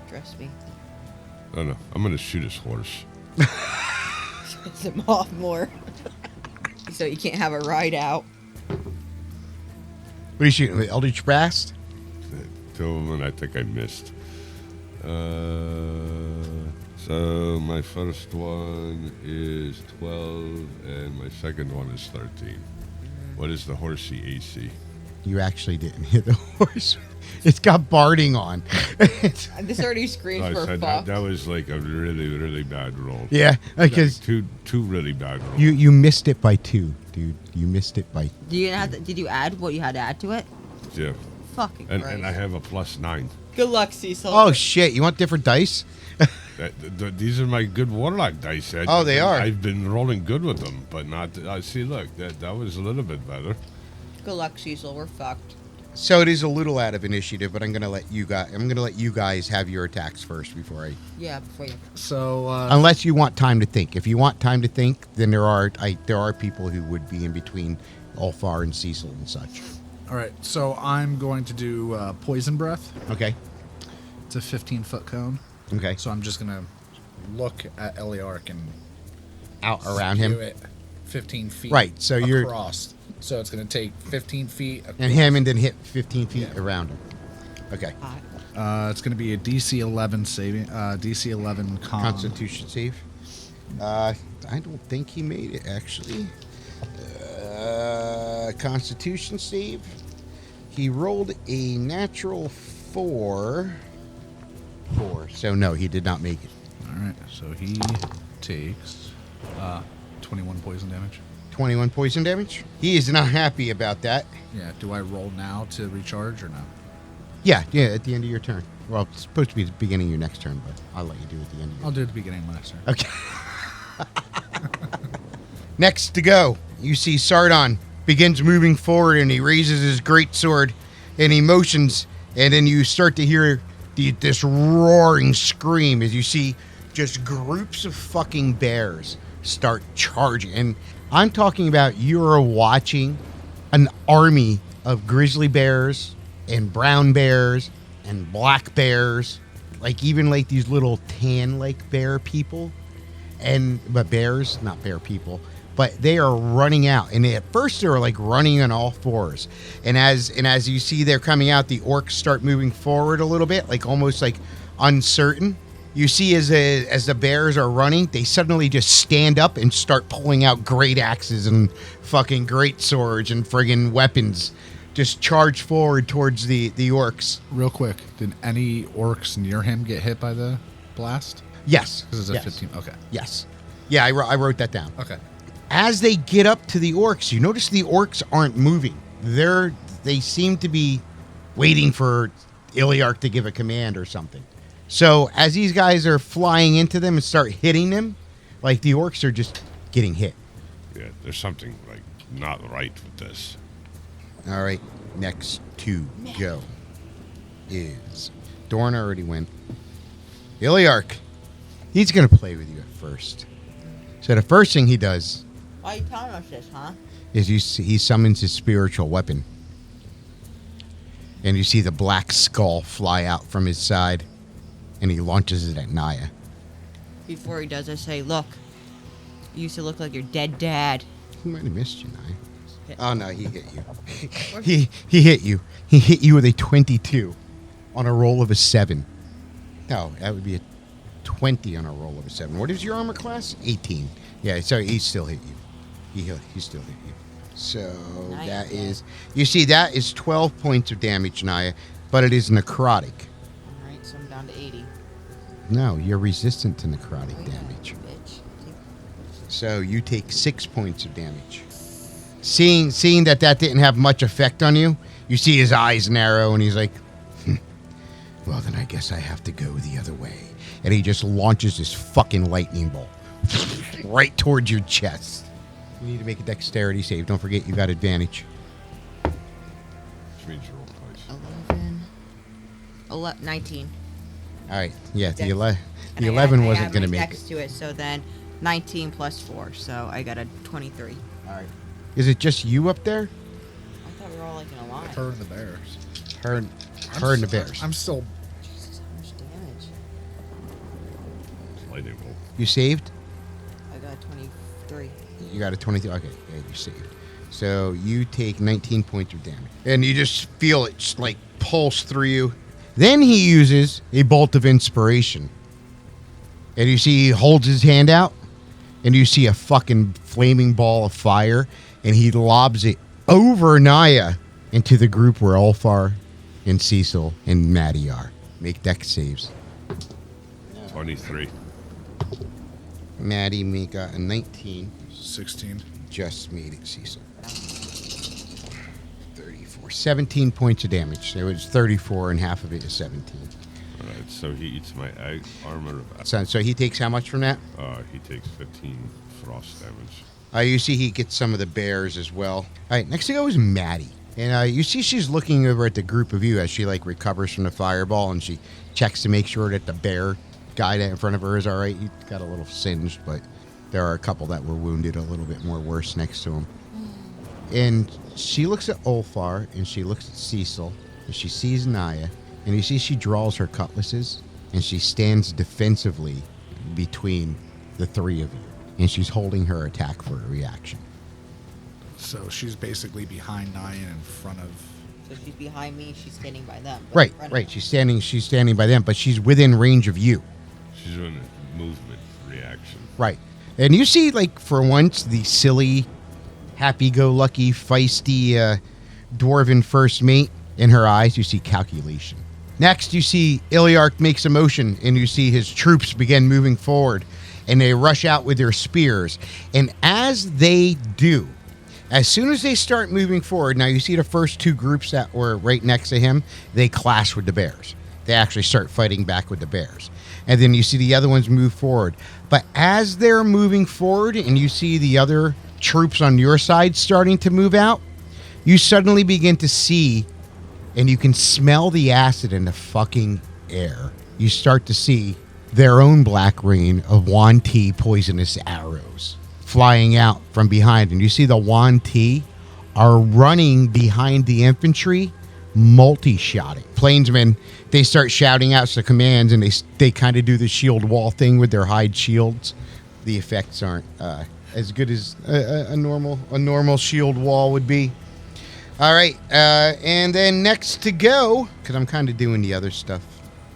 Trust me. Oh no, I'm gonna shoot his horse. Piss him off more. So you can't have a ride out. What are you shooting with? Eldritch Blast? 2 of them, and I think I missed. So my first one is 12, and my second one is 13. What is the horsey AC? You actually didn't hit the horse. It's got barding on. This already screams I for said fuck. that was like a really, really bad roll. Yeah, because two really bad rolls. you missed it by 2, dude. You missed it by. Did you add what you had to add to it? Yeah. Fucking And Christ. I have a +9. Good luck, Ceahcyl. Oh shit! You want different dice? These are my good warlock dice. Oh, they are. I've been rolling good with them, but not. See, look, that was a little bit better. Good luck, Ceahcyl. We're fucked. So it is a little out of initiative, but I'm gonna let you guys have your attacks first before I. Yeah, before you. So, Unless you want time to think. If you want time to think, then there are people who would be in between Ulfar and Ceahcyl and such. all right. So I'm going to do poison breath. Okay. It's a 15-foot cone. Okay. So I'm just gonna look at Illyark and Out around him. do it 15 feet. Right, so you're- across. So it's gonna take 15 feet. And him, and then hit 15 feet around him. Okay. It's gonna be a DC 11 saving. DC 11 Constitution save. I don't think he made it actually. Constitution save. He rolled a natural 4. So no, he did not make it. All right. So he takes 21 poison damage. 21 poison damage. He is not happy about that. Yeah. Do I roll now to recharge or no? Yeah, at the end of your turn. Well, it's supposed to be the beginning of your next turn, but I'll let you do it at the end of your I'll do it at the beginning of my next turn. Okay. Next to go, you see Sardon begins moving forward, and he raises his great sword, and he motions, and then you start to hear this roaring scream as you see just groups of fucking bears start charging. And I'm talking about you are watching an army of grizzly bears and brown bears and black bears, like even like these little tan like bear people, but bears, not bear people, but they are running out. And at first they were like running on all fours, and as you see they're coming out, the orcs start moving forward a little bit, like almost like uncertain. You see as the bears are running, they suddenly just stand up and start pulling out great axes and fucking great swords and friggin' weapons, just charge forward towards the orcs. Real quick, did any orcs near him get hit by the blast? Yes. Because it's a yes. 15. Okay. Yes. Yeah, I wrote that down. Okay. As they get up to the orcs, you notice the orcs aren't moving. They seem to be waiting for Illyark to give a command or something. So as these guys are flying into them and start hitting them, like the orcs are just getting hit. Yeah, there's something like not right with this. All right, next to go is Dorn already went. Illyark, he's gonna play with you at first. So the first thing he does Why are you telling us this, huh? is he summons his spiritual weapon, and you see the black skull fly out from his side, and he launches it at Nya. Before he does, I say, look, you used to look like your dead dad. He might have missed you, Nya. Hit. Oh no, he hit you. he hit you. He hit you with a 22 on a roll of a 7. No, that would be a 20 on a roll of a 7. What is your armor class? 18. Yeah, so he still hit you. He still hit you. So Nice. that is... You see, that is 12 points of damage, Nya, but it is necrotic. All right, so I'm down to 80. No, you're resistant to necrotic damage. Bitch. So you take 6 points of damage. Seeing that didn't have much effect on you, you see his eyes narrow, and he's like, well, then I guess I have to go the other way. And he just launches this fucking lightning bolt right towards your chest. You need to make a dexterity save. Don't forget you got advantage. Which means you roll twice. 19. All right. Yeah, the Dex. 11 I wasn't add going to my make dex it. to it, so then 19 plus 4, so I got a 23. All right. Is it just you up there? I thought we were all like in a line. Her and the bears. Her and the bears. I'm still. Jesus, how much damage? Lightning bolt. You saved? I got 23. You got a 23. Okay, yeah, you saved. So you take 19 points of damage. And you just feel it just like pulse through you. Then he uses a bolt of inspiration. And you see he holds his hand out. And you see a fucking flaming ball of fire. And he lobs it over Nya into the group where Ulfar and Ceahcyl and Maddie are. Make dex saves. 23. Maddie got a 19. 16. Just made it, Ceahcyl. 34. 17 points of damage. So it's 34 and half of it is 17. All right, so he eats my armor. So he takes how much from that? He takes 15 frost damage. You see he gets some of the bears as well. All right, next to go is Maddie. And you see she's looking over at the group of you as she like recovers from the fireball, and she checks to make sure that the bear guy that in front of her is all right. He got a little singed, but there are a couple that were wounded a little bit more worse next to him. And she looks at Ulfar, and she looks at Ceahcyl, and she sees Nya, and you see she draws her cutlasses, and she stands defensively between the three of you. And she's holding her attack for a reaction. So she's basically behind Nya and in front of. So she's behind me, she's standing by them. but Right, in front of right. them. She's standing by them, but she's within range of you. She's doing a movement reaction. Right. And you see, like, for once, the silly, happy-go-lucky, feisty dwarven first mate. In her eyes, you see calculation. Next, you see Illyark makes a motion, and you see his troops begin moving forward, and they rush out with their spears. And as they do, as soon as they start moving forward, now you see the first two groups that were right next to him, they clash with the bears. They actually start fighting back with the bears. And then you see the other ones move forward. But as they're moving forward and you see the other troops on your side starting to move out, you suddenly begin to see and you can smell the acid in the fucking air. You start to see their own black rain of Wan Ti poisonous arrows flying out from behind. And you see the Wan Ti are running behind the infantry, multi-shotting. Plainsmen, they start shouting out the commands, and they kind of do the shield wall thing with their hide shields. The effects aren't as good as a normal shield wall would be. All right, and then next to go, because I'm kind of doing the other stuff.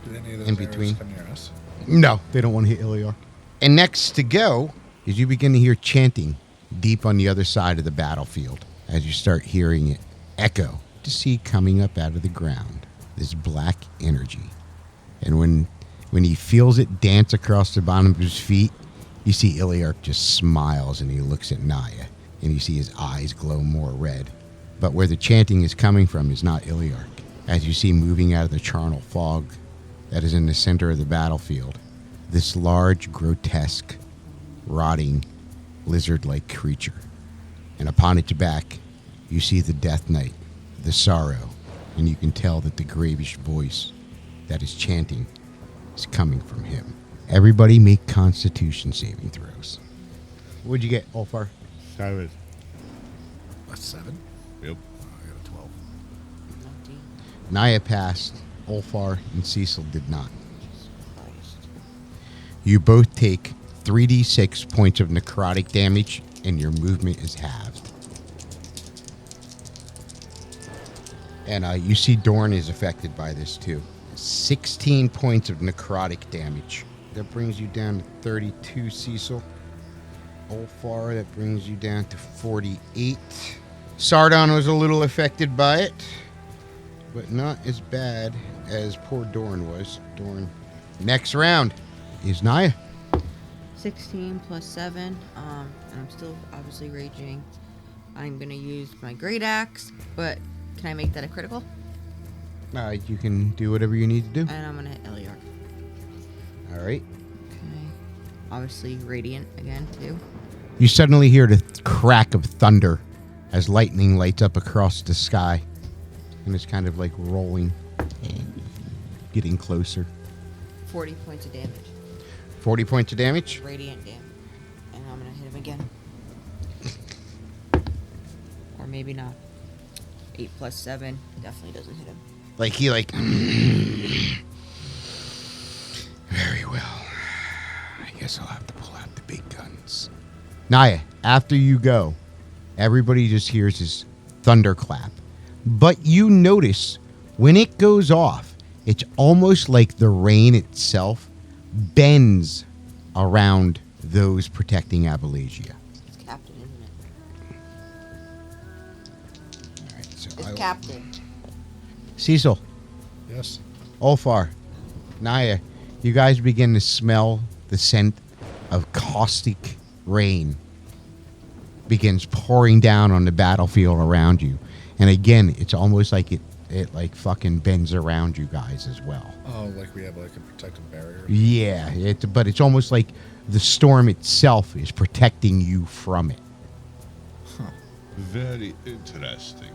Did any of those In arrows between. come near us? No, they don't want to hit Illyark. And next to go is you begin to hear chanting deep on the other side of the battlefield as you start hearing it echo to see coming up out of the ground this black energy. And when he feels it dance across the bottom of his feet, you see Illyark just smiles and he looks at Nya and you see his eyes glow more red. But where the chanting is coming from is not Illyark. As you see moving out of the charnel fog that is in the center of the battlefield, this large, grotesque, rotting, lizard-like creature. And upon its back, you see the Death Knight, the sorrow, and you can tell that the gravish voice that is chanting is coming from him. Everybody make Constitution saving throws. What'd you get, Ulfar? 7. A 7? Yep. I got a 12. Nya passed. Ulfar and Ceahcyl did not. You both take 3d6 points of necrotic damage, and your movement is halved. And you see Dorn is affected by this too. 16 points of necrotic damage. That brings you down to 32, Ceahcyl. Ulfar, that brings you down to 48. Sardon was a little affected by it, but not as bad as poor Dorn was. Dorn. Next round is Nya. 16 plus 7. And I'm still obviously raging. I'm going to use my great axe, but can I make that a critical? You can do whatever you need to do. And I'm going to hit Illyark. All right. Okay. Obviously radiant again, too. You suddenly hear the crack of thunder as lightning lights up across the sky. And it's kind of like rolling, getting closer. 40 points of damage. 40 points of damage. Radiant damage. And I'm going to hit him again. Or maybe not. 8 plus 7 definitely doesn't hit him. Like he like... Very well. I guess I'll have to pull out the big guns. Nya, after you go, everybody just hears this thunderclap. But you notice when it goes off, it's almost like the rain itself bends around those protecting Abolasia. It's Captain, isn't it? All right, so It's Captain. Ceahcyl, Yes. Ulfar, Nya, you guys begin to smell the scent of caustic rain begins pouring down on the battlefield around you. And again, it's almost like it like fucking bends around you guys as well. Oh, like we have like a protective barrier. Yeah, but it's almost like the storm itself is protecting you from it. Very interesting.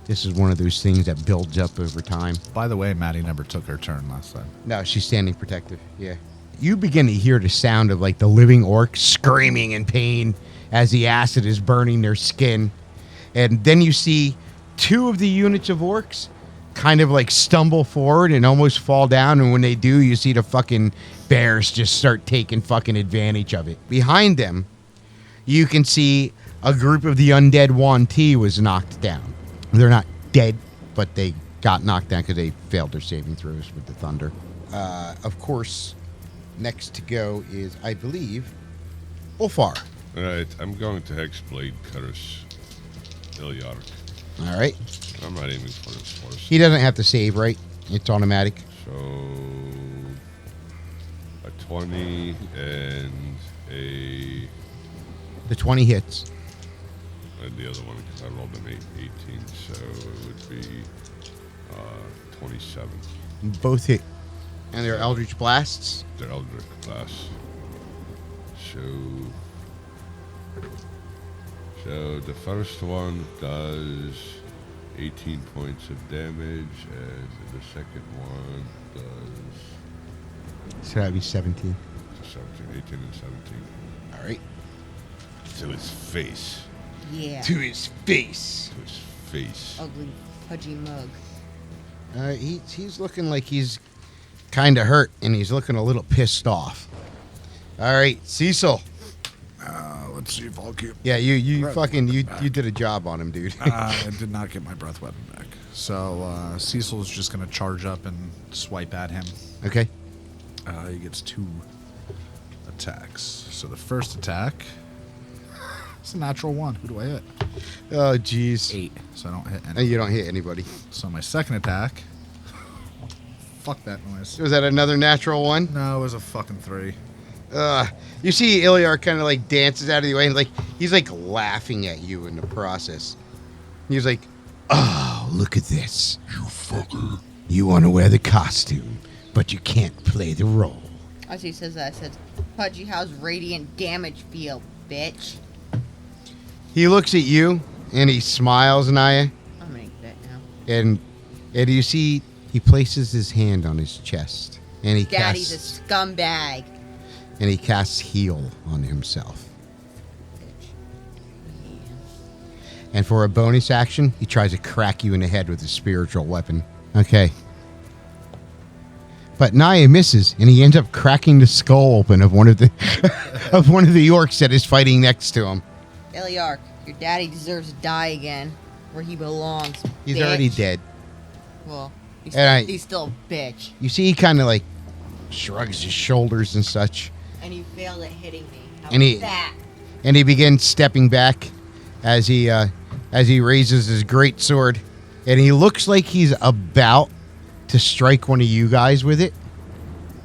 This is one of those things that builds up over time. By the way, Maddie never took her turn last time. No, she's standing protective. Yeah. You begin to hear the sound of like the living orc screaming in pain as the acid is burning their skin. And then you see two of the units of orcs kind of like stumble forward and almost fall down. And when they do, you see the fucking bears just start taking fucking advantage of it. Behind them, you can see a group of the undead Yuan-ti was knocked down. They're not dead, but they got knocked down because they failed their saving throws with the thunder. Of course, next to go is, I believe, Ulfar. All right, I'm going to Hexblade Curse Illyark. All right. I'm not aiming for this force. He doesn't have to save, right? It's automatic. So, a 20 and a... The 20 hits. And the other one, because I rolled an 18, so it would be 27. Both hit. And they're Eldritch Blasts. They're Eldritch Blast. So the first one does 18 points of damage, and the second one does So that'd be 17. 17, 18 and 17. All right. To his face. Yeah. To his face. To his face. Ugly, pudgy mug. He's looking like he's kind of hurt, and he's looking a little pissed off. All right, Ceahcyl. Let's see if I'll keep. Yeah, you did a job on him, dude. I did not get my breath weapon back. So Ceahcyl is just going to charge up and swipe at him. Okay. He gets 2 attacks. So the first attack, it's a natural 1. Who do I hit? Oh, jeez. 8. So I don't hit And any. you don't hit anybody. So my second attack, fuck that noise. Was that another natural one? No, it was a fucking 3. You see Illyark kind of like dances out of the way, and like he's like laughing at you in the process. He's like, "Oh, look at this, You fucker. you want to wear the costume, but you can't play the role." As he says that, I said, Pudgy, how's radiant damage feel, bitch? He looks at you and he smiles, Nya, I'm gonna eat that now. and you see he places his hand on his chest, and he Daddy's casts a scumbag. heal on himself. Bitch. And for a bonus action, he tries to crack you in the head with a spiritual weapon. Okay. But Nya misses, and he ends up cracking the skull open of one of the of one of the orcs that is fighting next to him. Illyark, your daddy deserves to die again. where he belongs. He's bitch. already dead. Well, he's still a bitch. You see, he kind of like shrugs his shoulders and such. And he failed at hitting me. How And he- about that? And he begins stepping back as he raises his great sword, and he looks like he's about to strike one of you guys with it,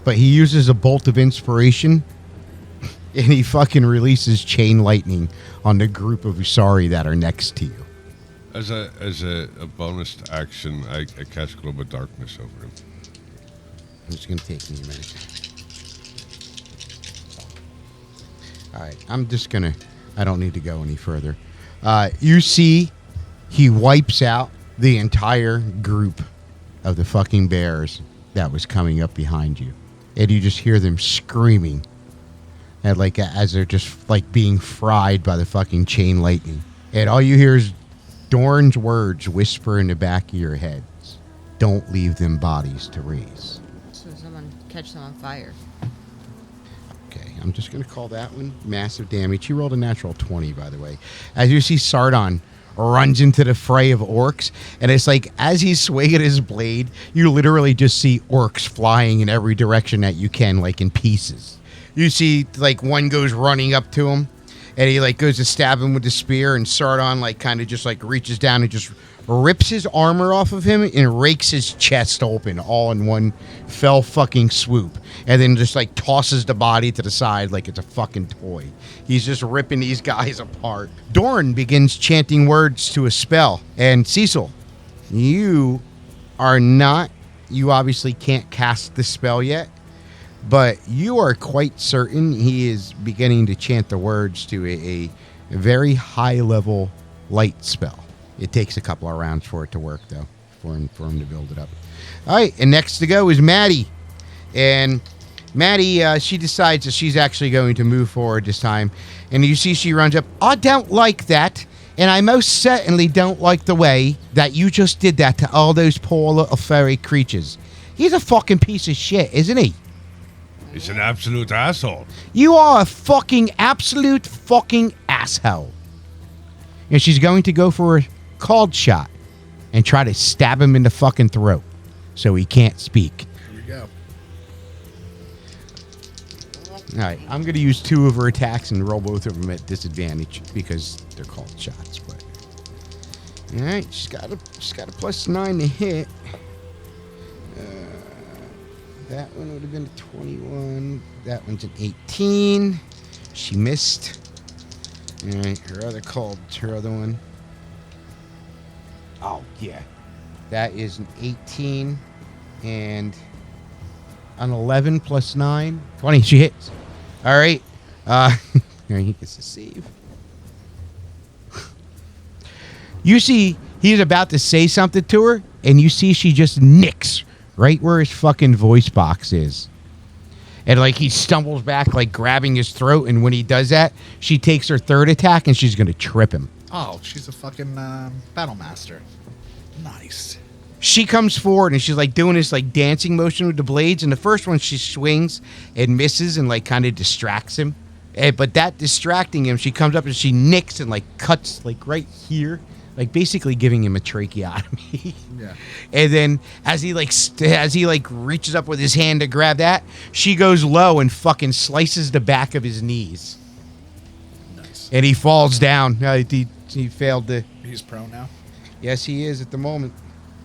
but he uses a bolt of inspiration, and he fucking releases chain lightning on the group of Usari that are next to you. As a bonus action, I cast Globe of Darkness over him. It's going to take me a minute. All right, I'm just going to... I don't need to go any further. You see he wipes out the entire group of the fucking bears that was coming up behind you. And you just hear them screaming at as they're just like being fried by the fucking chain lightning. And all you hear is Dorn's words whisper in the back of your heads. Don't leave them bodies to raise. So someone catch them on fire. Okay, I'm just going to call that one massive damage. He rolled a natural 20, by the way. As you see, Sardon runs into the fray of orcs, and it's like as he's swinging his blade, you literally just see orcs flying in every direction that you can, like in pieces. You see, like, one goes running up to him, and he, like, goes to stab him with the spear, and Sardon, like, kind of just, like, reaches down and just rips his armor off of him and rakes his chest open all in one fell fucking swoop, and then just like tosses the body to the side like it's a fucking toy. He's just ripping these guys apart. Dorn begins chanting words to a spell, and Ceahcyl, you obviously can't cast the spell yet, but you are quite certain he is beginning to chant the words to a very high level light spell. It takes a couple of rounds for it to work, though, for him to build it up. All right, and next to go is Maddie. And Maddie, she decides that she's actually going to move forward this time. And you see she runs up. I don't like that. And I most certainly don't like the way that you just did that to all those poor little furry creatures. He's a fucking piece of shit, isn't he? He's an absolute asshole. You are a fucking absolute fucking asshole. And she's going to go for a called shot and try to stab him in the fucking throat so he can't speak. Here we go. All right, I'm going to use 2 of her attacks and roll both of them at disadvantage because they're called shots. But all right, she's got a +9 to hit. That one would have been a 21. That one's an 18. She missed. All right, her other one. Oh, yeah. That is an 18 and an 11 plus 9. 20. She hits. All right. There he gets a save. You see, he's about to say something to her, and you see she just nicks right where his fucking voice box is. And, like, he stumbles back, like, grabbing his throat. And when he does that, she takes her third attack, and she's going to trip him. Oh, she's a fucking battle master. Nice. She comes forward, and she's, like, doing this, like, dancing motion with the blades. And the first one, she swings and misses and, like, kind of distracts him. But that distracting him, she comes up and she nicks and, like, cuts, like, right here. Like, basically giving him a tracheotomy. Yeah. And then as he reaches up with his hand to grab that, she goes low and fucking slices the back of his knees. Nice. And he falls down. He failed to... He's prone now? Yes, he is at the moment.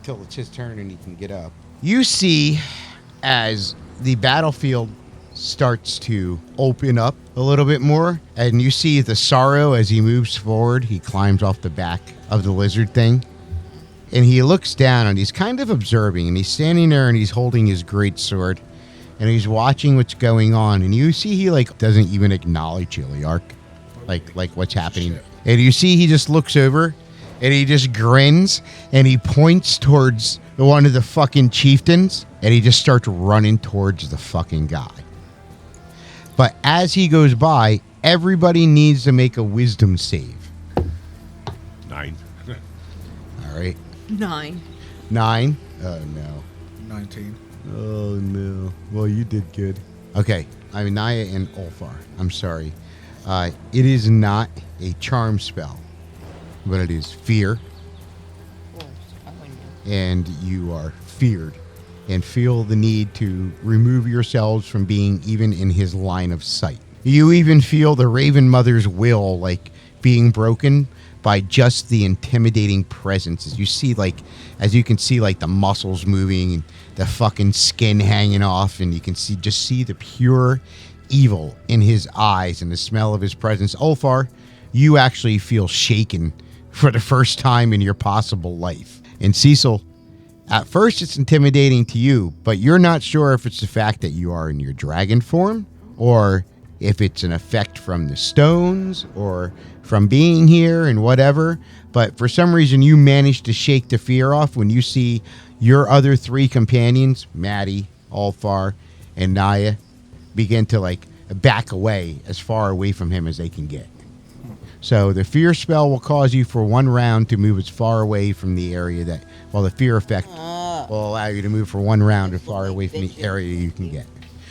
Till it's his turn and he can get up. You see as the battlefield starts to open up a little bit more, and you see the sorrow as he moves forward. He climbs off the back of the lizard thing, and he looks down and he's kind of observing, and he's standing there and he's holding his great sword and he's watching what's going on. And you see he like doesn't even acknowledge Illyark, like what's happening. And you see he just looks over and he just grins and he points towards one of the fucking chieftains and he just starts running towards the fucking guy. But as he goes by, everybody needs to make a wisdom save. 9. All right. 9. 9? Oh, no. 19. Oh, no. Well, you did good. Okay. I'm Nya and Ulfar. I'm sorry. It is not a charm spell, but it is fear. and you are feared and feel the need to remove yourselves from being even in his line of sight. You even feel the Raven Mother's will like being broken by just the intimidating presence as you can see like the muscles moving and the fucking skin hanging off, and you can see the pure evil in his eyes and the smell of his presence. Ulfar, you actually feel shaken for the first time in your possible life. And Ceahcyl, at first it's intimidating to you, but you're not sure if it's the fact that you are in your dragon form, or if it's an effect from the stones, or from being here and whatever. But for some reason, you manage to shake the fear off when you see your other 3 companions, Maddie, Ulfar, and Nya, begin to like back away as far away from him as they can get. So the fear spell will cause you for 1 round to move as far away from the area that, well, the fear effect will allow you to move for 1 round as far away from the area you can get.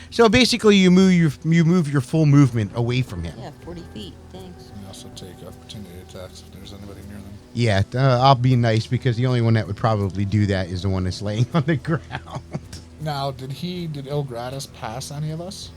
So basically, you move your full movement away from him. Yeah, 40 feet. Thanks. You also take opportunity attacks if there's anybody near them. Yeah, I'll be nice because the only one that would probably do that is the one that's laying on the ground. Now, did Ilgratis pass any of us?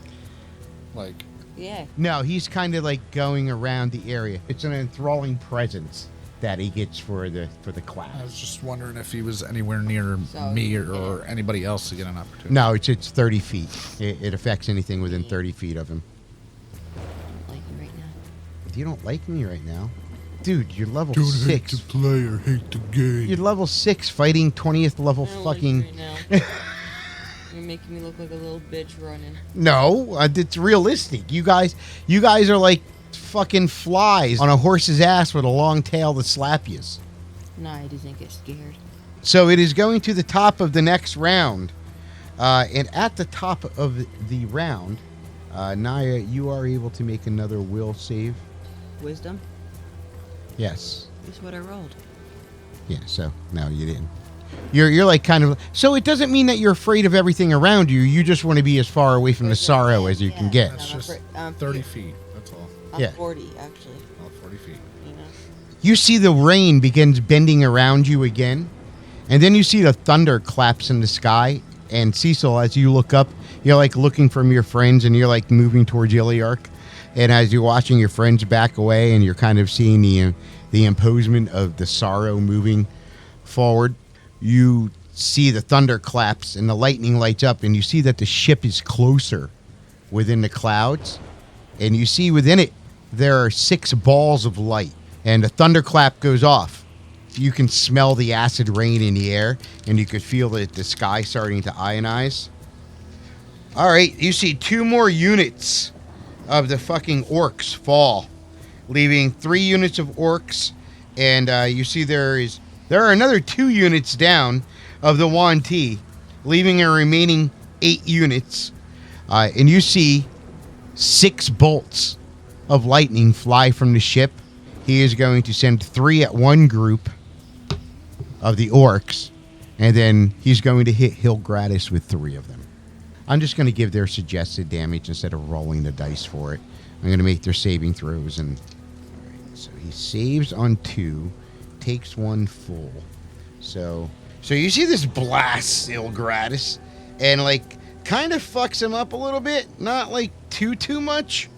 Like, Yeah. No, he's kind of like going around the area. It's an enthralling presence that he gets for the class. I was just wondering if he was anywhere near So, me or anybody else to get an opportunity. No, it's 30 feet. It affects anything within 30 feet of him. I don't like you right now. You don't like me right now? Dude, you're level Don't 6. hate the player, hate the game. You're level 6 fighting 20th level I don't fucking... like you right now. You're making me look like a little bitch running. No, it's realistic. You guys are like fucking flies on a horse's ass with a long tail to slap you. Nah, he doesn't get scared. So it is going to the top of the next round. And at the top of the round, Nya, you are able to make another will save. Wisdom? Yes. That's what I rolled. Yeah, so no, you didn't. You're like kind of... So it doesn't mean that you're afraid of everything around you. You just want to be as far away from the sorrow as you can get. That's I'm just afraid- 30 feet. That's all. I'm Yeah. 40, actually. Oh, 40 feet. You know? You see the rain begins bending around you again. And then you see the thunder claps in the sky. And Ceahcyl, as you look up, you're like looking from your friends and you're like moving towards Illyark. And as you're watching your friends back away and you're kind of seeing the imposement of the sorrow moving forward, you see the thunder claps and the lightning lights up, and you see that the ship is closer within the clouds. And you see within it, there are 6 balls of light. And the thunderclap goes off. You can smell the acid rain in the air, and you could feel the sky starting to ionize. All right, you see 2 more units of the fucking orcs fall, leaving 3 units of orcs, and you see there are another 2 units down of the Yuan Ti, leaving a remaining 8 units, and you see 6 bolts of lightning fly from the ship. He is going to send 3 at one group of the orcs, and then he's going to hit Hilgratis with 3 of them. I'm just going to give their suggested damage instead of rolling the dice for it. I'm going to make their saving throws, and all right, so he saves on 2, takes 1 full. So you see this blast Hilgratis, and like kind of fucks him up a little bit, not like too much,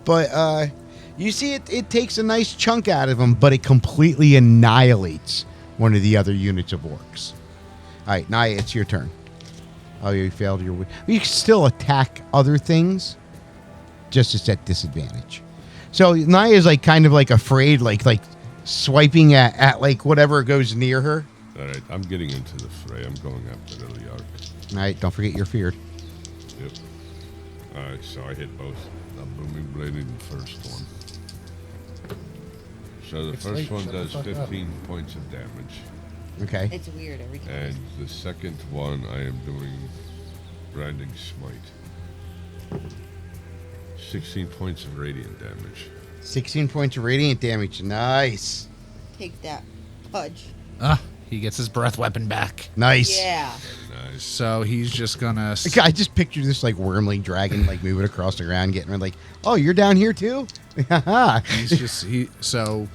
but you see it takes a nice chunk out of him, but it completely annihilates one of the other units of orcs. All right, Nya, it's your turn. Oh, you failed your... You can still attack other things, just it's at disadvantage. So Nya is like kind of like afraid, like swiping at like whatever goes near her. All right, I'm getting into the fray. I'm going after Illyark. All right, don't forget you're feared. Yep. All right, so I hit both. I'm booming blading the first one. So the first late, one shut the does fuck up. 15 points of damage. Okay. It's weird every time. And the second one, I am doing Branding Smite. 16 points of radiant damage. 16 points of radiant damage. Nice. Take that. Fudge. He gets his breath weapon back. Nice. Yeah. Nice. So he's just gonna... I just pictured this like wormling dragon like moving across the ground, getting like, oh, you're down here too? He's just... So...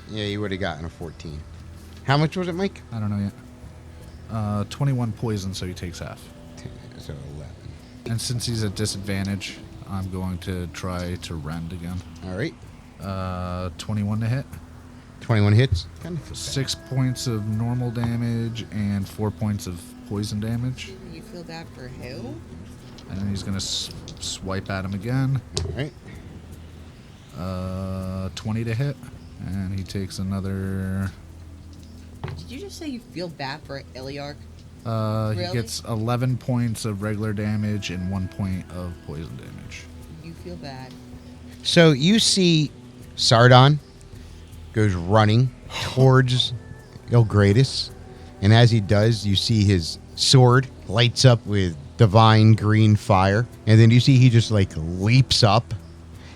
Yeah, you would have gotten a 14. How much was it, Mike? I don't know yet. 21 poison, so he takes half. 10, so 11. And since he's at disadvantage, I'm going to try to rend again. All right. 21 to hit. 21 hits. Kind of 6 points of normal damage and 4 points of poison damage. You feel bad for who? And then he's going to swipe at him again. All right. 20 to hit. And he takes another... Did you just say you feel bad for Illyark? He gets 11 points of regular damage and 1 point of poison damage. You feel bad. So you see Sardon goes running towards Ilgradis, and as he does, you see his sword lights up with divine green fire, and then you see he just like leaps up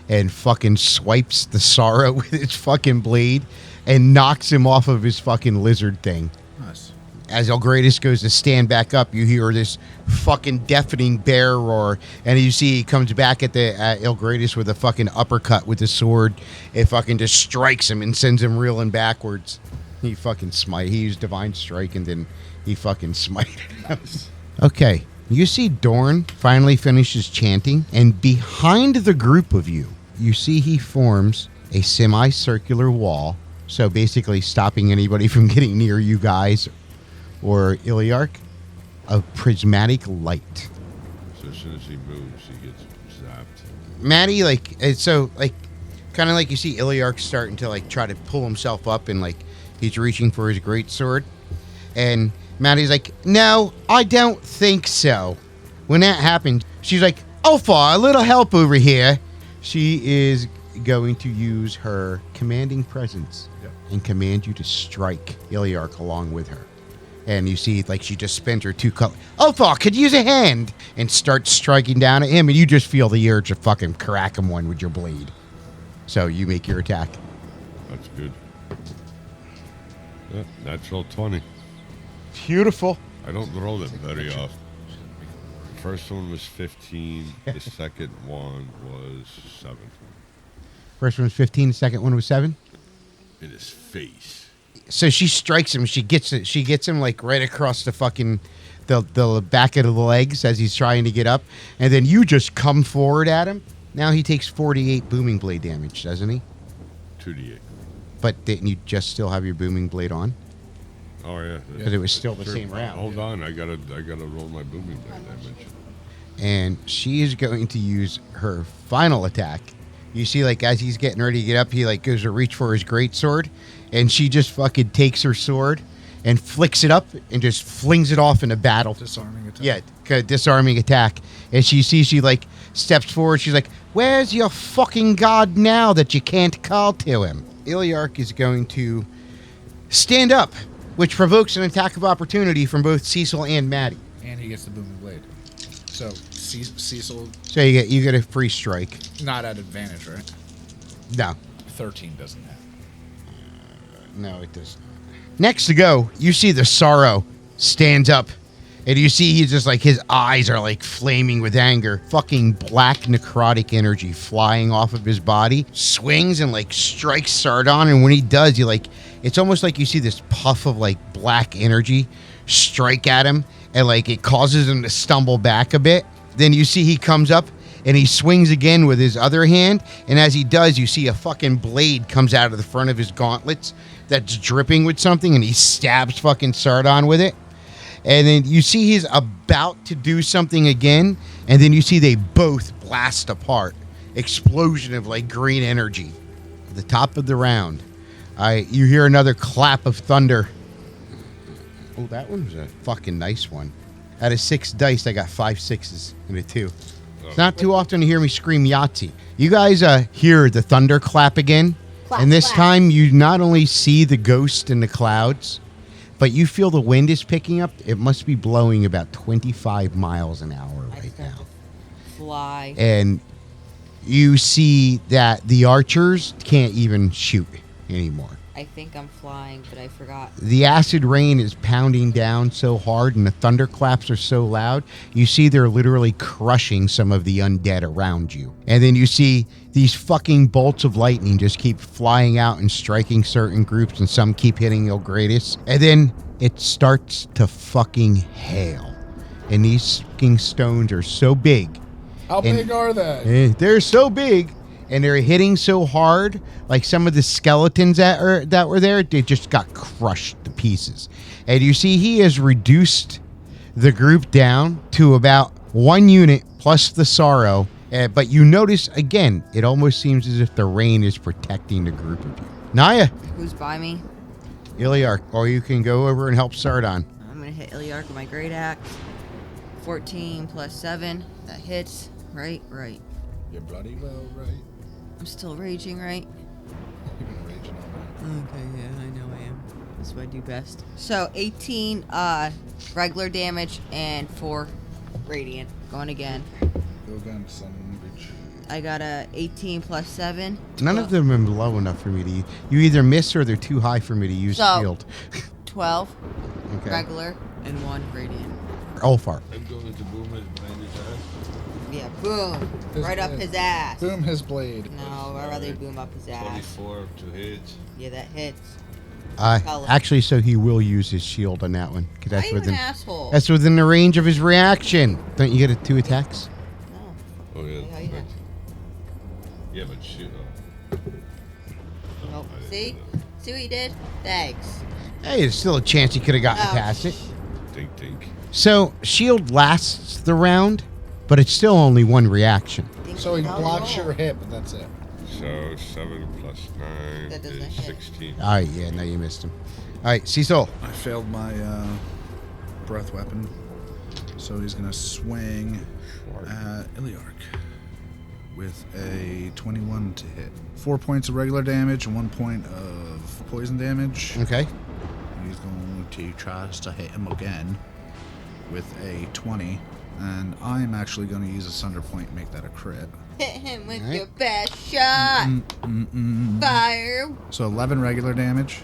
and fucking swipes the Sorrow with his fucking blade and knocks him off of his fucking lizard thing. Nice. As Ilgradis goes to stand back up, you hear this fucking deafening bear roar, and you see he comes back at Ilgradis with a fucking uppercut with his sword. It fucking just strikes him and sends him reeling backwards. He fucking smite. He used divine strike, and then he fucking smited him. Okay, you see Dorn finally finishes chanting, and behind the group of you, you see he forms a semicircular wall, so basically stopping anybody from getting near you guys or Illyark, of prismatic light. So as soon as he moves, he gets zapped. Maddie, kind of like you see Illyark starting to like try to pull himself up, and like he's reaching for his greatsword, and Maddie's like, "No, I don't think so." When that happens, she's like, "Ulfar, a little help over here." She is going to use her commanding presence and command you to strike Illyark along with her. And you see, like, she just spent her 2 colors. Ulfar, could use a hand, and starts striking down at him, and you just feel the urge to fucking crack him one with your blade. So you make your attack. That's good. Yeah, natural 20. Beautiful. I don't roll them very often. The first one was 15. The second one was 7. First one was 15. The second one was 7. In his face. So she strikes him. She gets him like right across the fucking the back of the legs as he's trying to get up, and then you just come forward at him. Now he takes 48 booming blade damage, doesn't he? 2d8. But didn't you just still have your booming blade on? Oh yeah. Because it was still the same round. Hold on, I gotta roll my booming blade damage. And she is going to use her final attack. You see, like, as he's getting ready to get up, he like goes to reach for his greatsword, and she just fucking takes her sword and flicks it up and just flings it off in a battle. Disarming attack. Yeah, disarming attack. And she sees, she like steps forward. She's like, "Where's your fucking god now that you can't call to him?" Illyark is going to stand up, which provokes an attack of opportunity from both Ceahcyl and Maddie. And he gets the booming blade. So Ceahcyl, So you get a free strike. not at advantage, right? No. 13 doesn't have. No, it does not. Next to go, you see the Sorrow stands up, and you see he's just like, his eyes are like flaming with anger. Fucking black necrotic energy flying off of his body, swings and like strikes Sardon, and when he does, you like, it's almost like you see this puff of like black energy strike at him, and like it causes him to stumble back a bit. Then you see he comes up and he swings again with his other hand, and as he does, you see a fucking blade comes out of the front of his gauntlets that's dripping with something, and he stabs fucking Sardon with it. And then you see he's about to do something again, and then you see they both blast apart. Explosion of like green energy. At the top of the round, you hear another clap of thunder. Oh, that one was a fucking nice one. Out of 6 dice, I got 5 6s and a 2. It's not too often to hear me scream Yahtzee. You guys hear the thunder clap again. Clap, And this clap. time, you not only see the ghost in the clouds, but you feel the wind is picking up. It must be blowing about 25 miles an hour right now. Fly. And you see that the archers can't even shoot anymore. I think I'm flying, but I forgot. The acid rain is pounding down so hard and the thunderclaps are so loud, you see they're literally crushing some of the undead around you. And then you see these fucking bolts of lightning just keep flying out and striking certain groups, and some keep hitting Ilgradis. And then it starts to fucking hail. And these fucking stones are so big. How big are they? They're so big. And they're hitting so hard, like some of the skeletons that were there, they just got crushed to pieces. And you see he has reduced the group down to about 1 unit plus the sorrow. But you notice, again, it almost seems as if the rain is protecting the group of you. Nya. Who's by me? Illyark. Or you can go over and help Sardon. I'm going to hit Illyark with my great axe. 14 plus 7. That hits. Right. You're bloody well, right? I'm still raging, right? You've been raging all night. Okay, yeah, I know I am. That's what I do best. So 18 regular damage and 4 radiant. Going again. Go again, son bitch. I got a 18 plus 7. None of them are low enough for me to use. You either miss or they're too high for me to use shield. 12 Okay. regular and 1 radiant. Ulfar. I'm going to boom it behind his ass. Yeah, boom. His right up blade. his ass. Boom his blade. No, I'd rather boom up his ass. 24 to hit. Yeah, that hits. Actually, so he will use his shield on that one. 'Cause Why are you an asshole? That's within the range of his reaction. Don't you get it 2 attacks? No. Oh, yeah. Yeah, yeah. Yeah, but shoot. Nope. See? See what you did? Thanks. Hey, there's still a chance he could have gotten Oh, past it. Think. So, shield lasts the round, but it's still only 1 reaction. So he How blocks low? your hit, but that's it. So 7 plus 9 That doesn't is hit. 16. All right, yeah, no, you missed him. All right, Ceahcyl. I failed my breath weapon, so he's gonna swing at Illyark with a 21 to hit. 4 points of regular damage and 1 point of poison damage. Okay. He's going to try to hit him again with a 20, and I'm actually going to use a Sunder Point and make that a crit. Hit him with Alright. your best shot. Fire. So 11 regular damage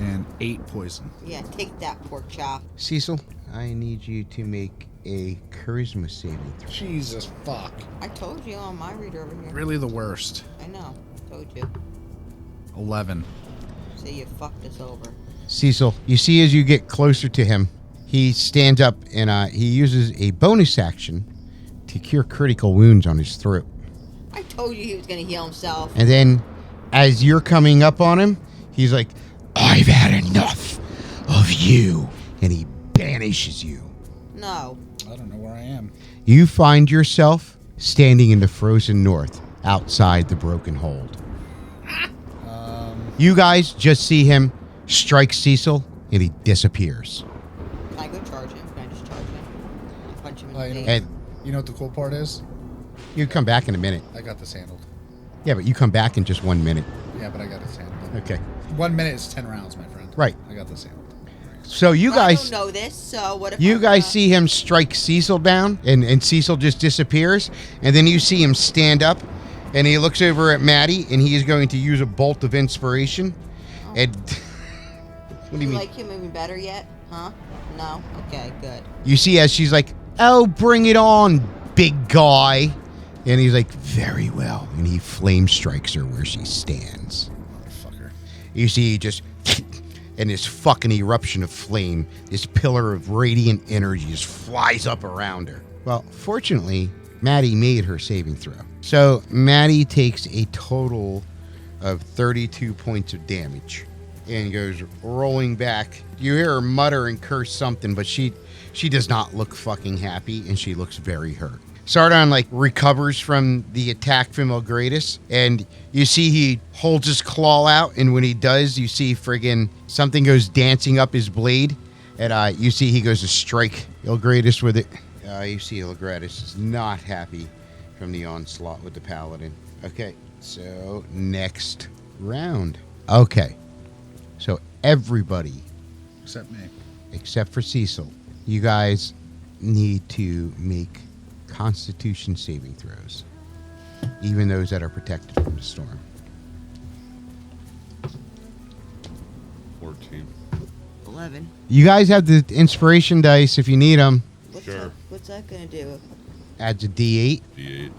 and 8 poison. Yeah, take that, pork chop. Ceahcyl, I need you to make a charisma saving throw. Jesus fuck. I told you on my reader over here. Really the worst. I know. Told you. 11. See, you fucked us over. Ceahcyl, you see as you get closer to him, he stands up and he uses a bonus action to cure critical wounds on his throat. I told you he was going to heal himself. And then, as you're coming up on him, he's like, I've had enough of you. And he banishes you. No. I don't know where I am. You find yourself standing in the frozen north outside the broken hold. You guys just see him strike Ceahcyl and he disappears. Can I go charge him? Can I just charge him? Punch him in Oh, the you know, face. And you know what the cool part is? you come back in a minute. I got this handled. Yeah, but you come back in just 1 minute. Yeah, but I got this handled. Okay. 1 minute is 10 rounds, my friend. Right. I got this handled. So you I guys... don't know this, so what if You I'm guys gonna- see him strike Ceahcyl down, and Ceahcyl just disappears, and then you see him stand up, and he looks over at Maddie, and he is going to use a bolt of inspiration. And what do you mean? like him even better yet? Huh? No? Okay, good. You see as she's like, "Oh, bring it on, big guy," and he's like, "Very well," and he flame strikes her where she stands. Motherfucker. You see just. And this fucking eruption of flame, this pillar of radiant energy just flies up around her. Well, fortunately, Maddie made her saving throw. So Maddie takes a total of 32 points of damage and goes rolling back. You hear her mutter and curse something, but she does not look fucking happy, and she looks very hurt. Sardon recovers from the attack from Ilgradis, and you see he holds his claw out, and when he does, you see friggin' something goes dancing up his blade, and you see he goes to strike Ilgradis with it. You see Ilgradis is not happy from the onslaught with the paladin. Okay, so next round. Okay, so everybody Except me. except for Ceahcyl, you guys need to make Constitution saving throws, even those that are protected from the storm. 14. 11. You guys have the inspiration dice if you need them. Sure. What's that gonna do? Adds a D8. D8.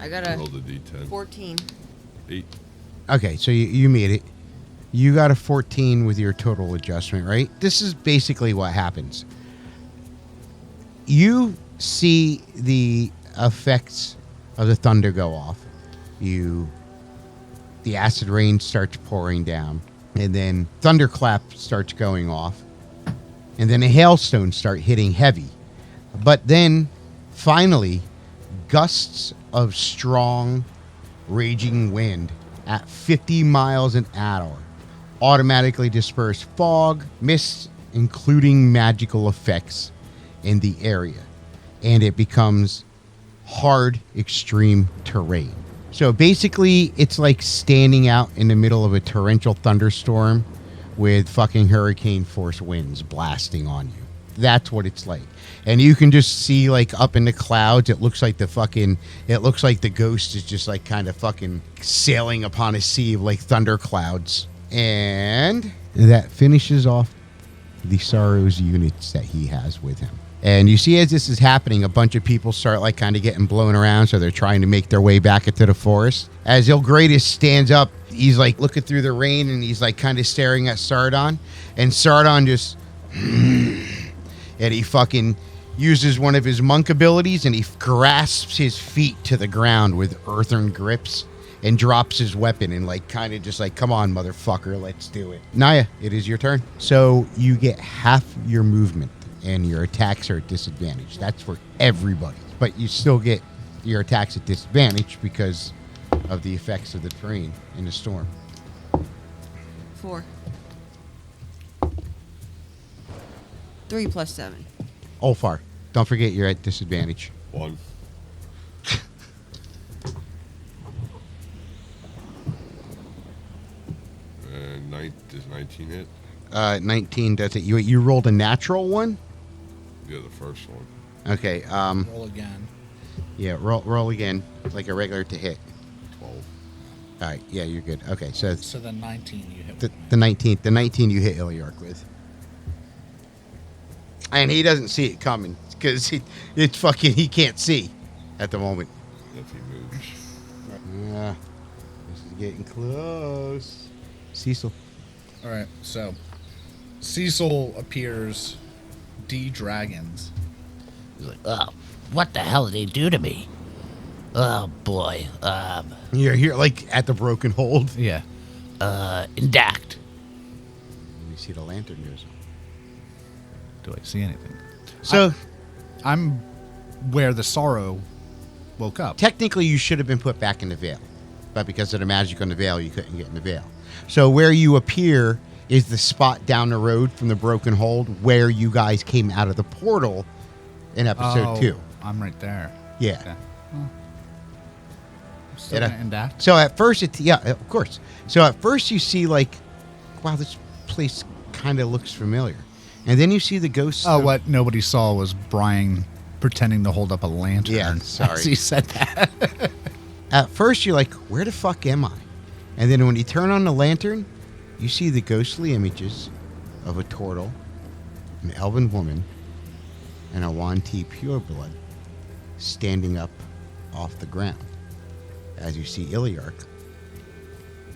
I got Roll a the D10. 14. 8. Okay, so you made it. You got a 14 with your total adjustment, right? This is basically what happens. You see the effects of the thunder go off. The acid rain starts pouring down, and then thunderclap starts going off, and then the hailstones start hitting heavy. But then, finally, gusts of strong, raging wind at 50 miles an hour automatically disperse fog, mist, including magical effects in the area, and it becomes hard, extreme terrain. So basically, it's like standing out in the middle of a torrential thunderstorm with fucking hurricane force winds blasting on you. That's what it's like. And you can just see, like, up in the clouds, it looks like the ghost is just like kind of fucking sailing upon a sea of like thunder clouds. And that finishes off the Sorrows units that he has with him. And you see, as this is happening, a bunch of people start like kind of getting blown around, so they're trying to make their way back into the forest. As Ilgradus stands up, he's like looking through the rain, and he's like kind of staring at Sardon, and Sardon just and he fucking uses one of his monk abilities, and he grasps his feet to the ground with earthen grips and drops his weapon and like kind of just like, come on, motherfucker, let's do it. Nya, it is your turn. So you get half your movement, and your attacks are at disadvantage. That's for everybody. But you still get your attacks at disadvantage because of the effects of the terrain in the storm. 4. 3 plus 7. Ulfar, don't forget you're at disadvantage. 1. Does 19 hit? 19 does it. You rolled a natural one? Yeah, the first one. Okay. Roll again. Yeah, roll again, like a regular to hit. 12. All right, yeah, you're good. Okay, so the 19 you hit. the 19 you hit Illyark with. And he doesn't see it coming because it's fucking, he can't see at the moment. If he moves. Yeah, this is getting close. Ceahcyl. All right, so Ceahcyl appears D-Dragons. He's like, oh, what the hell did he do to me? Oh, boy. You're here, like, at the broken hold. Yeah. Indact. You see the lantern goes on. Do I see anything? So, I'm where the Sorrow woke up. technically, you should have been put back in the veil. But because of the magic on the veil, you couldn't get in the veil. So where you appear is the spot down the road from the broken hold where you guys came out of the portal in episode 2. I'm right there. Yeah. Okay. Well, still Yeah. gonna Indact. So at first, of course. So at first you see like, wow, this place kind of looks familiar. And then you see the ghost. Oh, what nobody saw was Brian pretending to hold up a lantern. Yeah, sorry. As he said that. At first you're like, where the fuck am I? And then when you turn on the lantern, you see the ghostly images of a turtle, an elven woman, and a Wanti pureblood standing up off the ground. As you see Illyark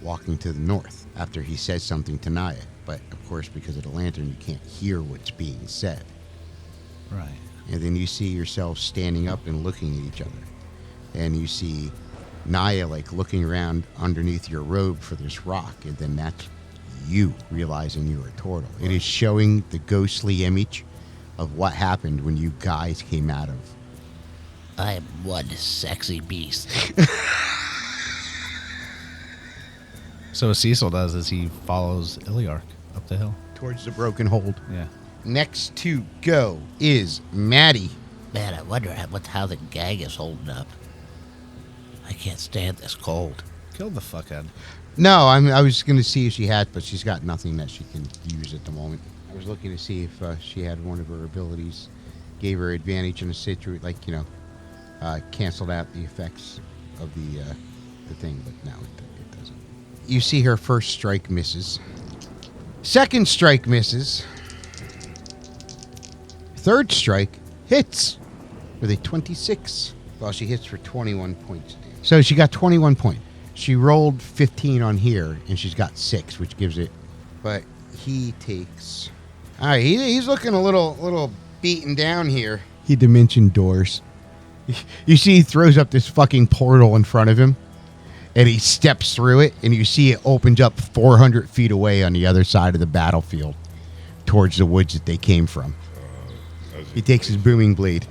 walking to the north after he says something to Nya. But of course, because of the lantern, you can't hear what's being said. Right. And then you see yourself standing up and looking at each other. And you see Nya like looking around underneath your robe for this rock, and then that's you realizing you're a turtle. It is showing the ghostly image of what happened when you guys came out of. I am one sexy beast. So what Ceahcyl does is he follows Illyark up the hill. Towards the broken hold. Yeah. Next to go is Maddie. Man, I wonder how the gang is holding up. I can't stand this cold. Kill the fuckhead. No, I was going to see if she had, but she's got nothing that she can use at the moment. I was looking to see if she had one of her abilities, gave her advantage in a situation, like, canceled out the effects of the thing, but no, it doesn't. You see her first strike misses. Second strike misses. Third strike hits with a 26. Well, she hits for 21 points. So she got 21 points. She rolled 15 on here, and she's got 6, which gives it. But he takes. All right, he's looking a little beaten down here. He dimension doors. You see, he throws up this fucking portal in front of him, and he steps through it, and you see it opens up 400 feet away on the other side of the battlefield, towards the woods that they came from. He takes his booming blade.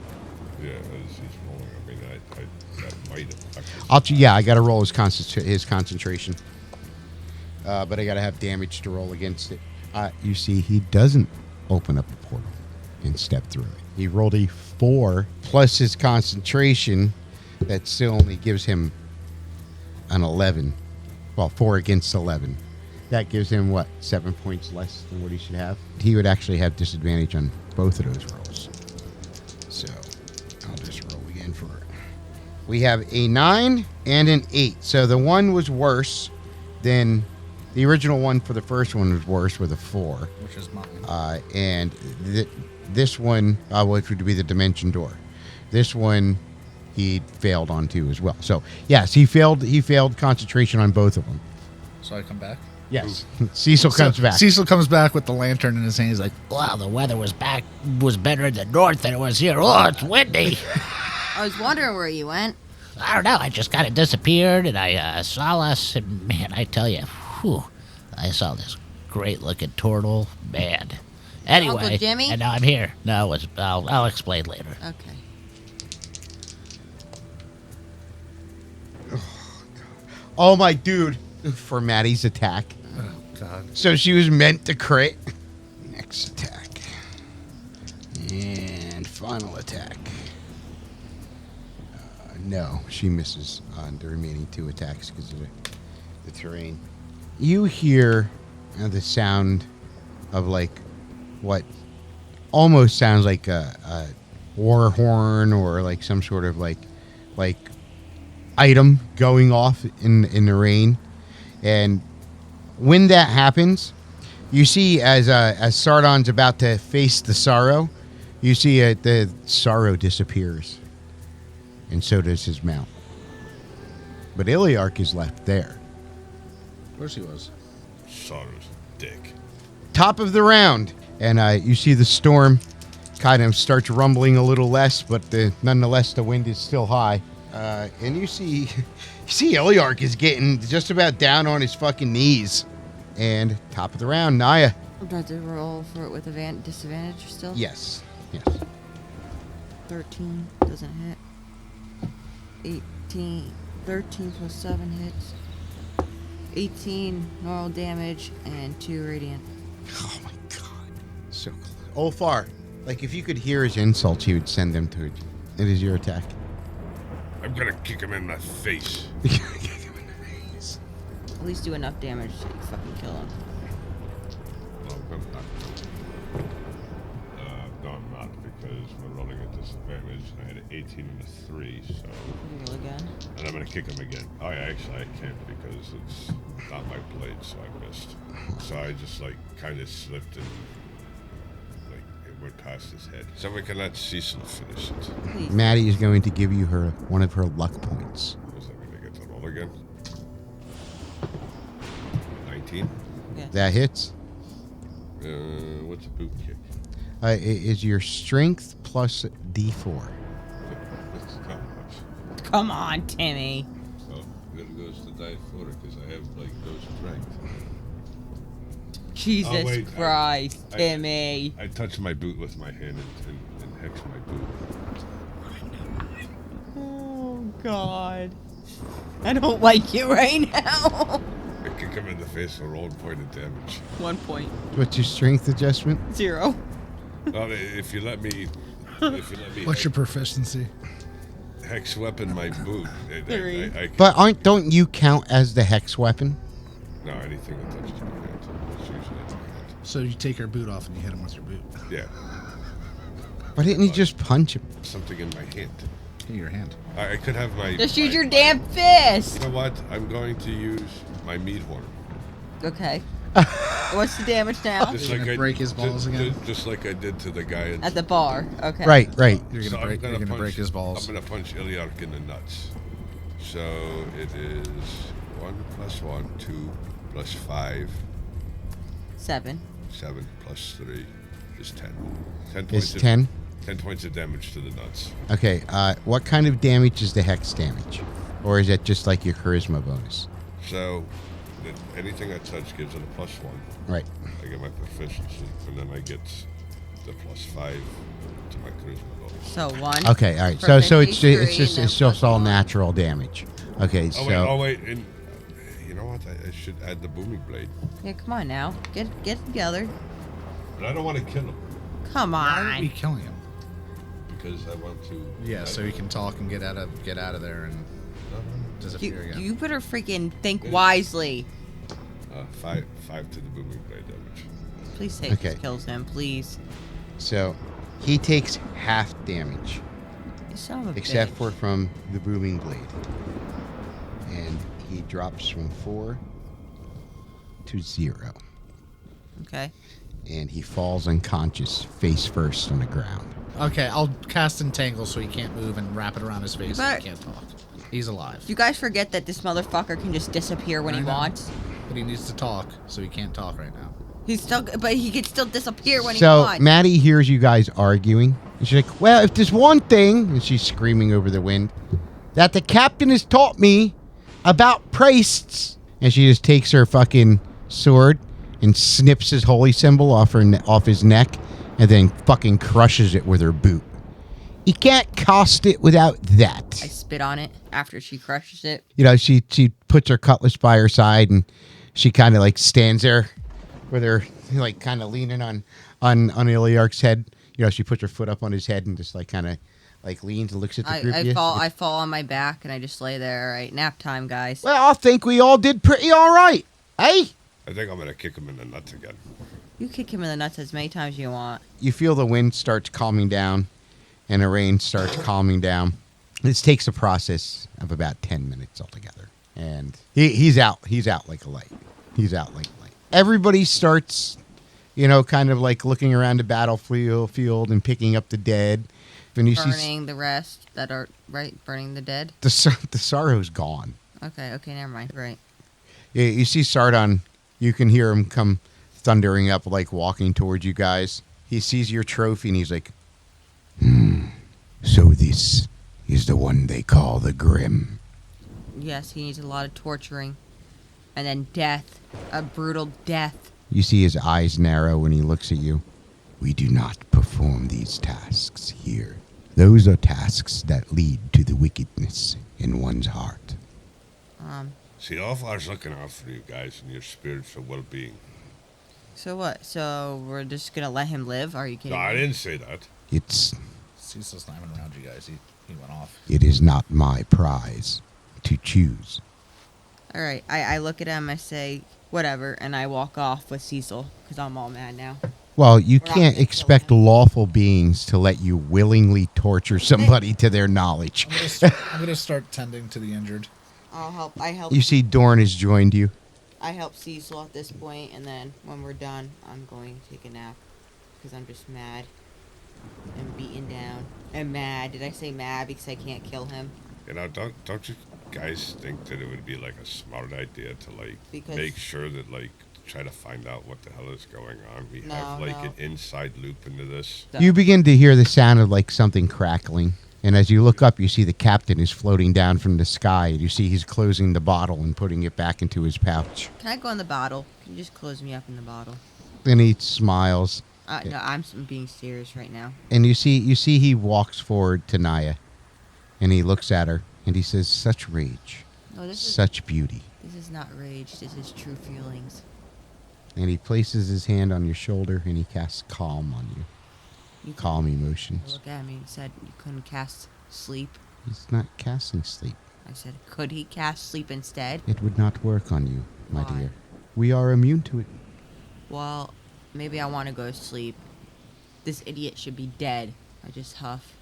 Yeah, as he's rolling. I mean, that might affect I got to roll his concentration. But I got to have damage to roll against it. You see, he doesn't open up the portal and step through it. He rolled a 4 plus his concentration. That still only gives him an 11. Well, 4 against 11. That gives him, 7 points less than what he should have? He would actually have disadvantage on both of those rolls. So, I'll just roll again for it. We have a 9 and an 8. So the one was worse than the original one. For the first one was worse with a 4. Which is mine. And this one, which would be the dimension door. This one, he failed on too as well. So yes, he failed concentration on both of them. So I come back? Yes. Ceahcyl comes back. Ceahcyl comes back with the lantern in his hand. He's like, Wow, the weather was better in the north than it was here. Oh, it's windy. I was wondering where you went. I don't know. I just kind of disappeared, and I saw us, and man, I tell you, I saw this great-looking turtle, man. Anyway, Uncle Jimmy? and now I'm here. No, I'll explain later. Okay. Oh my dude, for Maddie's attack. oh, God. So she was meant to crit. Next attack. And final attack. No, she misses on the remaining 2 attacks because of the terrain. You hear the sound of what almost sounds like a war horn or like some sort of like item going off in the rain. And when that happens, you see as Sardon's about to face the sorrow, you see the sorrow disappears. And so does his mount. But Illyark is left there. Of course he was. Sorrow's dick. Top of the round. And you see the storm kind of starts rumbling a little less, but nonetheless the wind is still high. And you see Illyark is getting just about down on his fucking knees. And top of the round, Nya. I'm trying to roll for it with disadvantage still. Yes. 13 doesn't hit. 13 plus 7 hits. 18 normal damage and 2 radiant. Oh my god. So close. Ulfar, if you could hear his insults, you would send them to it. It is your attack. I'm gonna kick him in the face. At least do enough damage to fucking kill him. No, I'm not. No, I'm not, because we're rolling at disadvantage. I had an 18 and a 3, so. Roll again. And I'm gonna kick him again. Oh, yeah, actually, I can't because it's not my blade, so I missed. So I just kind of slipped and it went past his head. So we can let Ceahcyl finish it. Please. Maddie is going to give you one of her luck points. Was that gonna get to roll again? 19. Yeah. That hits. What's a boot kick? It is your strength plus D4. That's not much. Come on, Timmy. So there goes the die 4 because I have no strength. Jesus Oh, wait, Christ, I- Timmy. I touched my boot with my hand and hexed my boot. Oh, God. I don't like you right now. I kick him in the face for rolling point of damage. 1 point. What's your strength adjustment? 0. Well, if you let me What's your proficiency? hex weapon my boot, Three. I But don't you count as the hex weapon? no, anything that touches my hand. It's usually in my hand. So you take your boot off and you hit him with your boot. Yeah, Why didn't you just punch him? something in my hand. In your hand. I could have my. Just use my- your damn fist. You know what? I'm going to use my meat horn. Okay. What's the damage now? Just You're gonna break his balls again? Just like I did to the guy At the bar. Okay. Right. You're So gonna I'm break his balls. I'm gonna punch Illyark in the nuts. So it is 1 + 1, 2 + 5, 7. 7 + 3 is 10. 10 It's points. 10. 10 points of damage to the nuts. Okay. What kind of damage is the hex damage, or is it just like your charisma bonus? So anything I touch gives it a +1. Right. I get my proficiency, and then I get the +5 to my charisma bonus. So 1. Okay. All right. So it's Proficiency, just and it's then just all +1. natural damage. Okay. So Oh wait, and you know what? I should add the booming blade, Yeah, come on now. Get together. but I don't want to kill him Come Why are we on. killing him? because I want to. Yeah, so he can talk and get out of there and disappear again. You better freaking think wisely. 5 to the booming blade damage. Please say Okay. this kills him, please. So he takes half damage, You son of a except bitch. for from the booming blade, and he drops from 4 to 0, Okay. and he falls unconscious, face first on the ground. Okay, I'll cast Entangle so he can't move and wrap it around his face so But- he can't talk. He's alive. You guys forget that this motherfucker can just disappear when I he know. wants. But he needs to talk, so he can't talk right now. But he can still disappear when he So wants. Maddie hears you guys arguing, and she's like, "Well, if there's one thing," and she's screaming over the wind, "that the captain has taught me about priests," and she just takes her fucking sword and snips his holy symbol off his neck, and then fucking crushes it with her boot. You can't cast it without that. I spit on it after she crushes it. You know, she puts her cutlass by her side, and she kind of like stands there with her like kind of leaning on Illyark's head. You know, she puts her foot up on his head and just like kind of like leans and looks at the group of you. I fall on my back and I just lay there. All right, nap time, guys. Well, I think we all did pretty all right, eh? I think I'm gonna kick him in the nuts again. You kick him in the nuts as many times as you want. You feel the wind starts calming down, and the rain starts calming down. This takes a process of about 10 minutes altogether, and he's out. He's out like a light. He's out like a light. Everybody starts, you know, kind of like looking around the battlefield and picking up the dead. And you see Burning the rest that are, right? Burning the dead? the sorrow's gone. Okay, never mind. Right. You see Sardon. You can hear him come thundering up, like walking towards you guys. He sees your trophy and he's like, so this is the one they call the Grim. Yes, he needs a lot of torturing. And then death. A brutal death. You see his eyes narrow when he looks at you. We do not perform these tasks here. Those are tasks that lead to the wickedness in one's heart. See, Ulfar's looking out for you guys and your spiritual well-being. So what? So we're just gonna let him live? Are you kidding No, I me? didn't say that. Cecil's not even around you guys. He went off. It is not my prize to choose. All right. I look at him. I say whatever, and I walk off with Ceahcyl because I'm all mad now. Well, you We're not can't gonna expect kill him. lawful beings to let you willingly torture somebody to their knowledge. I'm gonna start tending to the injured. I'll help. I help. You see Dorn has joined you. I help Ceahcyl at this point, and then when we're done, I'm going to take a nap because I'm just mad and beaten down and mad. Did I say mad because I can't kill him? You know, don't you guys think that it would be like a smart idea to like Because- make sure that like try to find out what the hell is going on? We No, have like no. an inside loop into this. You begin to hear the sound of like something crackling. And as you look up, you see the captain is floating down from the sky. You see he's closing the bottle and putting it back into his pouch. Can I go in the bottle? Can you just close me up in the bottle? Then he smiles. No, I'm being serious right now. And you see he walks forward to Nya. And he looks at her and he says, "Such rage, No, this such beauty." is not rage. This is true feelings. And he places his hand on your shoulder and he casts calm on you. You Calm You emotions. look at me and said you couldn't cast sleep. He's not casting sleep. I said, could he cast sleep instead? It would not work on you, my Why? dear. We are immune to it. Well, maybe I want to go to sleep. This idiot should be dead. I just huff.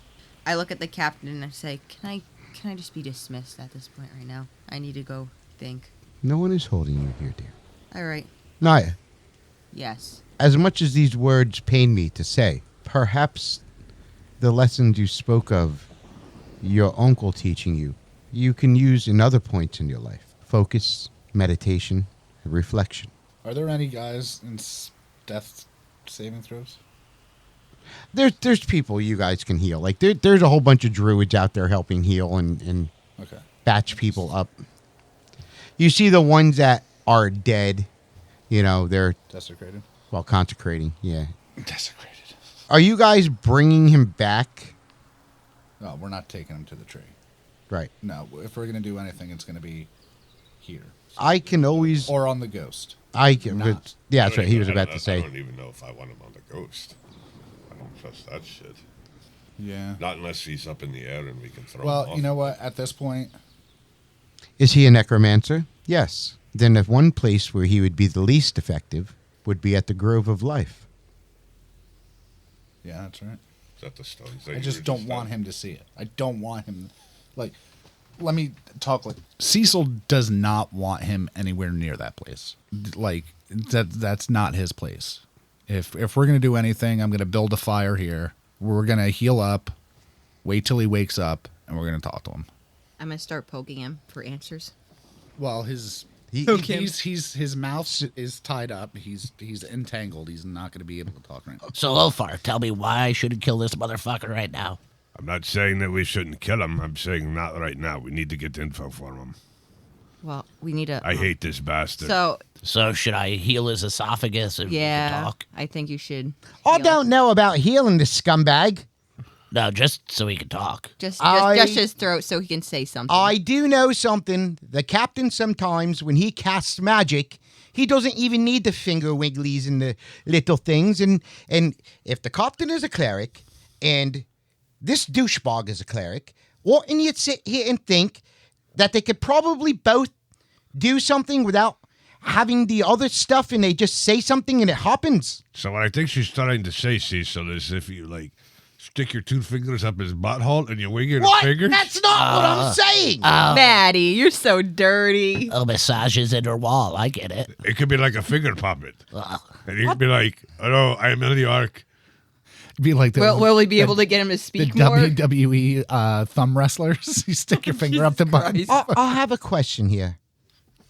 I look at the captain and I say, can I just be dismissed at this point right now? I need to go think. No one is holding you here, dear. All right. Nya, Yes. As much as these words pain me to say, perhaps the lessons you spoke of, your uncle teaching you, you can use in other points in your life. Focus, meditation, and reflection. Are there any guys in death saving throws? There's people you guys can heal. Like there's a whole bunch of druids out there helping heal and Okay. batch people up. You see the ones that are dead, they're Desecrated. consecrating. Yeah. Desecrated. Are you guys bringing him back? No, we're not taking him to the tree. Right. No, if we're gonna do anything, it's gonna be here I can always. or on the ghost. I can. Not. Yeah, that's right. He was I about don't- to say. I don't even know if I want him on the ghost. I don't trust that shit. Yeah. Not unless he's up in the air and we can throw him Well, off. you know what? At this point, Is he a necromancer? Yes. Then if one place where he would be the least effective would be at the Grove of Life. yeah, that's right. Is that the stones? I just don't want him to see it. I don't want him. Like, let me talk. Like, Ceahcyl does not want him anywhere near that place. Like, that's not his place. If we're gonna do anything, I'm gonna build a fire here. We're gonna heal up, wait till he wakes up, and we're gonna talk to him. I'm going to start poking him for answers. Well, his Okay. his mouth is tied up. He's entangled. He's not gonna be able to talk right now. So, Ulfar, tell me why I shouldn't kill this motherfucker right now. I'm not saying that we shouldn't kill him. I'm saying not right now. We need to get info from him. Well, we need to... I hate this bastard. So, should I heal his esophagus and we can Yeah, talk? I think you should. I heal don't know about healing this scumbag. No, just so he can talk. Just I- his throat so he can say something. I do know something. The captain sometimes, when he casts magic, he doesn't even need the finger wigglies and the little things. And if the captain is a cleric and this douchebag is a cleric, oughtn't you sit here and think that they could probably both do something without having the other stuff and they just say something and it happens? So what I think she's trying to say, Ceahcyl, is if you, stick your two fingers up his butthole and you wiggle What? the fingers. That's not what I'm saying. Maddie, you're so dirty. Oh, massages in her wall. I get it. It could be like a finger puppet. Ugh. And you could be like, hello, I'm Illyark. Be like the, Will we be able to get him to the speak more? WWE thumb wrestlers. You stick your finger up the button. Christ. I'll have a question here.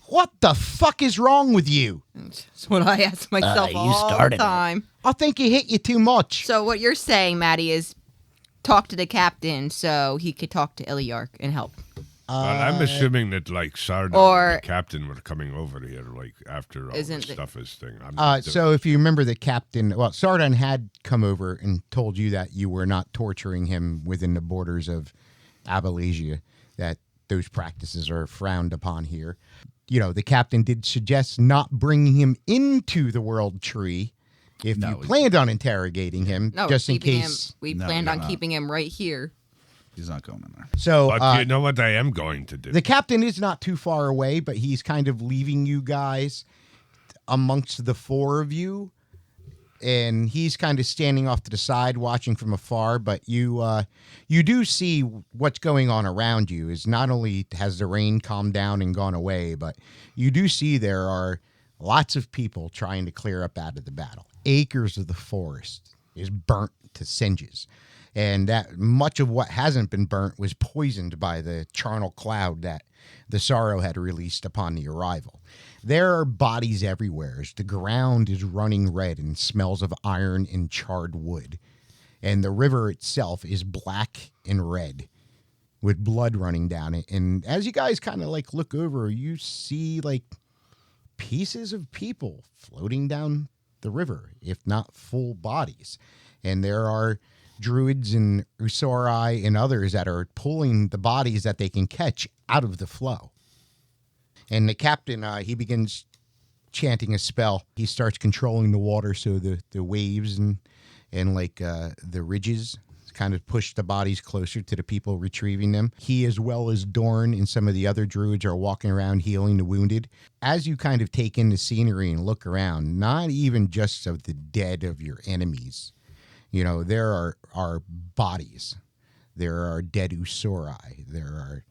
What the fuck is wrong with you? That's what I ask myself You all the started it. time. I think he hit you too much. So what you're saying, Maddie, is talk to the captain so he could talk to Illyark and help. Well, I'm assuming that Sardon or- and the captain were coming over here after all Isn't this it- stuff is thing. So if you remember the captain, Sardon had come over and told you that you were not torturing him within the borders of Abolasia, that those practices are frowned upon here. The captain did suggest not bringing him into the World Tree if you planned on interrogating him, No, just in keeping case. him. We No, planned you're on not. keeping him right here. He's not going in there. So But you know what I am going to do? the captain is not too far away, but he's kind of leaving you guys amongst the four of you. And he's kind of standing off to the side watching from afar, but you do see what's going on around you. Is not only has the rain calmed down and gone away, but you do see there are lots of people trying to clear up out of the battle. Acres of the forest is burnt to singes. And that much of what hasn't been burnt was poisoned by the charnel cloud that the Sorrow had released upon the arrival. There are bodies everywhere as the ground is running red and smells of iron and charred wood. And the river itself is black and red with blood running down it. And as you guys kind of look over, you see pieces of people floating down the river, if not full bodies. And there are druids and Usorai and others that are pulling the bodies that they can catch out of the flow. And the captain, he begins chanting a spell. He starts controlling the water so the waves and the ridges kind of push the bodies closer to the people retrieving them. He, as well as Dorn and some of the other druids, are walking around healing the wounded. As you kind of take in the scenery and look around, not even just of the dead of your enemies, there are bodies. There are dead Usorai. There are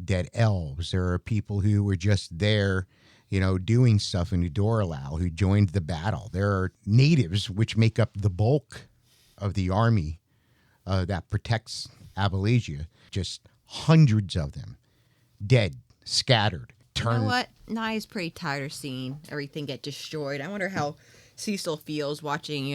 dead elves. There are people who were just there, doing stuff in Udoralal who joined the battle. There are natives which make up the bulk of the army that protects Abolasia. Just hundreds of them, dead, scattered. You know what? Nya's pretty tired of seeing everything get destroyed. I wonder how Ceahcyl feels watching,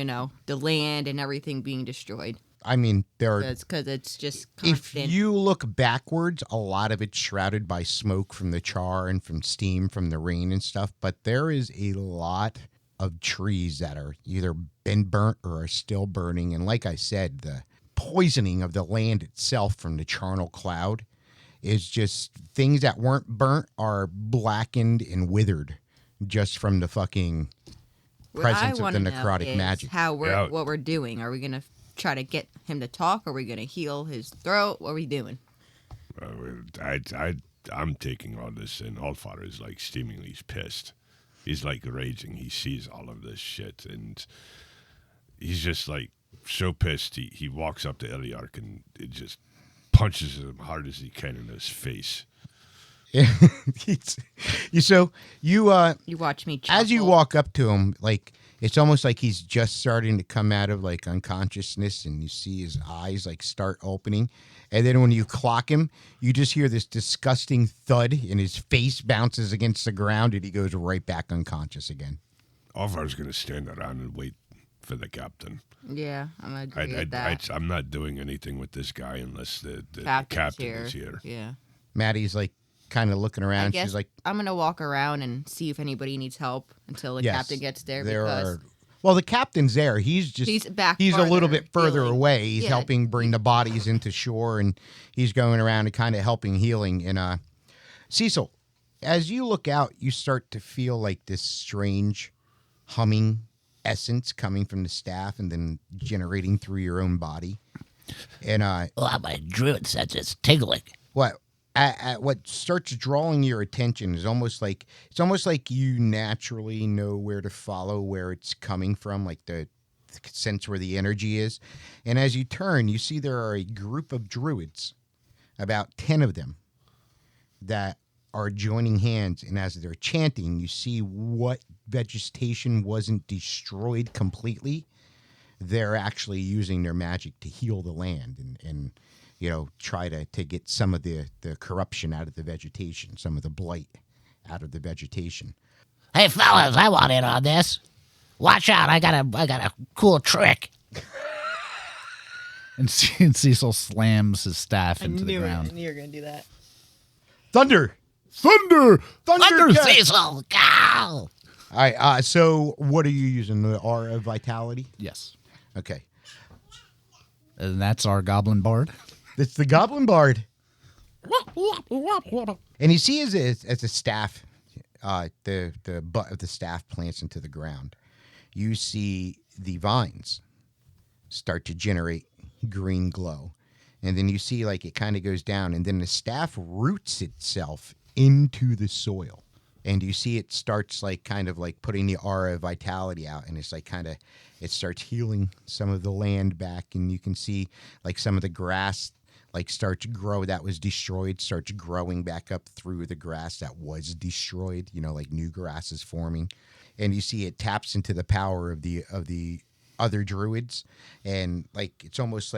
the land and everything being destroyed. I mean, because it's just constant. If you look backwards, a lot of it's shrouded by smoke from the char and from steam from the rain and stuff. But there is a lot of trees that are either been burnt or are still burning. And like I said, the poisoning of the land itself from the charnel cloud is just things that weren't burnt are blackened and withered just from the fucking presence of the necrotic magic. What we're doing. Are we going to try to get him to talk? Are we going to heal his throat? What are we doing? I'm taking all this, and Ulfar is like steamingly pissed. He's like raging. He sees all of this shit, and he's just like so pissed. He walks up to Illyark and it just punches him hard as he can in his face. You watch me chuckle. As you walk up to him, like it's almost like he's just starting to come out of like unconsciousness, and you see his eyes like start opening, and then when you clock him, you just hear this disgusting thud, and his face bounces against the ground, and he goes right back unconscious again. Ulfar's gonna stand around and wait for the captain. Yeah, I'm gonna agree with that. I'm not doing anything with this guy unless the captain is here. Yeah. Maddie's like kind of looking around. She's like, I'm gonna walk around and see if anybody needs help until the captain gets there. Well, the captain's there. He's a little bit further away. He's helping bring the bodies into shore, and he's going around and kind of helping healing. And Ceahcyl, as you look out, you start to feel like this strange humming essence coming from the staff and then generating through your own body. And my druid sense is tingling. What starts drawing your attention is almost like you naturally know where to follow, where it's coming from, like the sense where the energy is. And as you turn, you see there are a group of druids, about 10 of them, that are joining hands, and as they're chanting, you see what vegetation wasn't destroyed completely. They're actually using their magic to heal the land and try to get some of the corruption out of the vegetation, some of the blight out of the vegetation. Hey fellas, I want in on this. Watch out, I got a cool trick. And Ceahcyl slams his staff into the ground. I knew you were gonna do that. Thunder! Ceahcyl, go! All right, so what are you using, the aura of vitality? Yes. Okay. And that's our goblin bard. It's the goblin bard. And you see as a staff, the butt of the staff plants into the ground, you see the vines start to generate green glow. And then you see like it kind of goes down, and then the staff roots itself into the soil. And you see it starts like kind of like putting the aura of vitality out, and it's like it starts healing some of the land back, and you can see like some of the grass like starts to grow that was destroyed, starts growing back up through the grass that was destroyed, like new grass is forming. And you see it taps into the power of the other druids, and like it's almost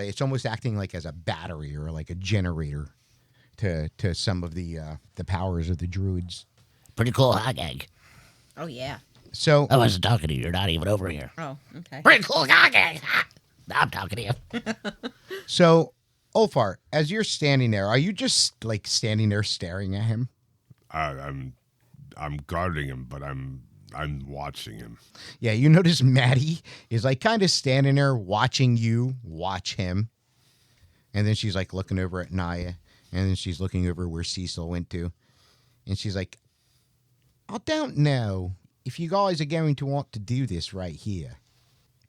acting like as a battery or like a generator to some of the powers of the druids. Pretty cool hot egg. Oh yeah. So I wasn't talking to you. You're not even over here. Oh, okay. Pretty cool hot egg. Now I'm talking to you. So Ulfar, as you're standing there, are you just like standing there staring at him? I'm guarding him, but I'm watching him. Yeah, you notice Maddie is like kind of standing there watching you watch him. And then she's like looking over at Nya, and then she's looking over where Ceahcyl went to. And she's like, I don't know if you guys are going to want to do this right here.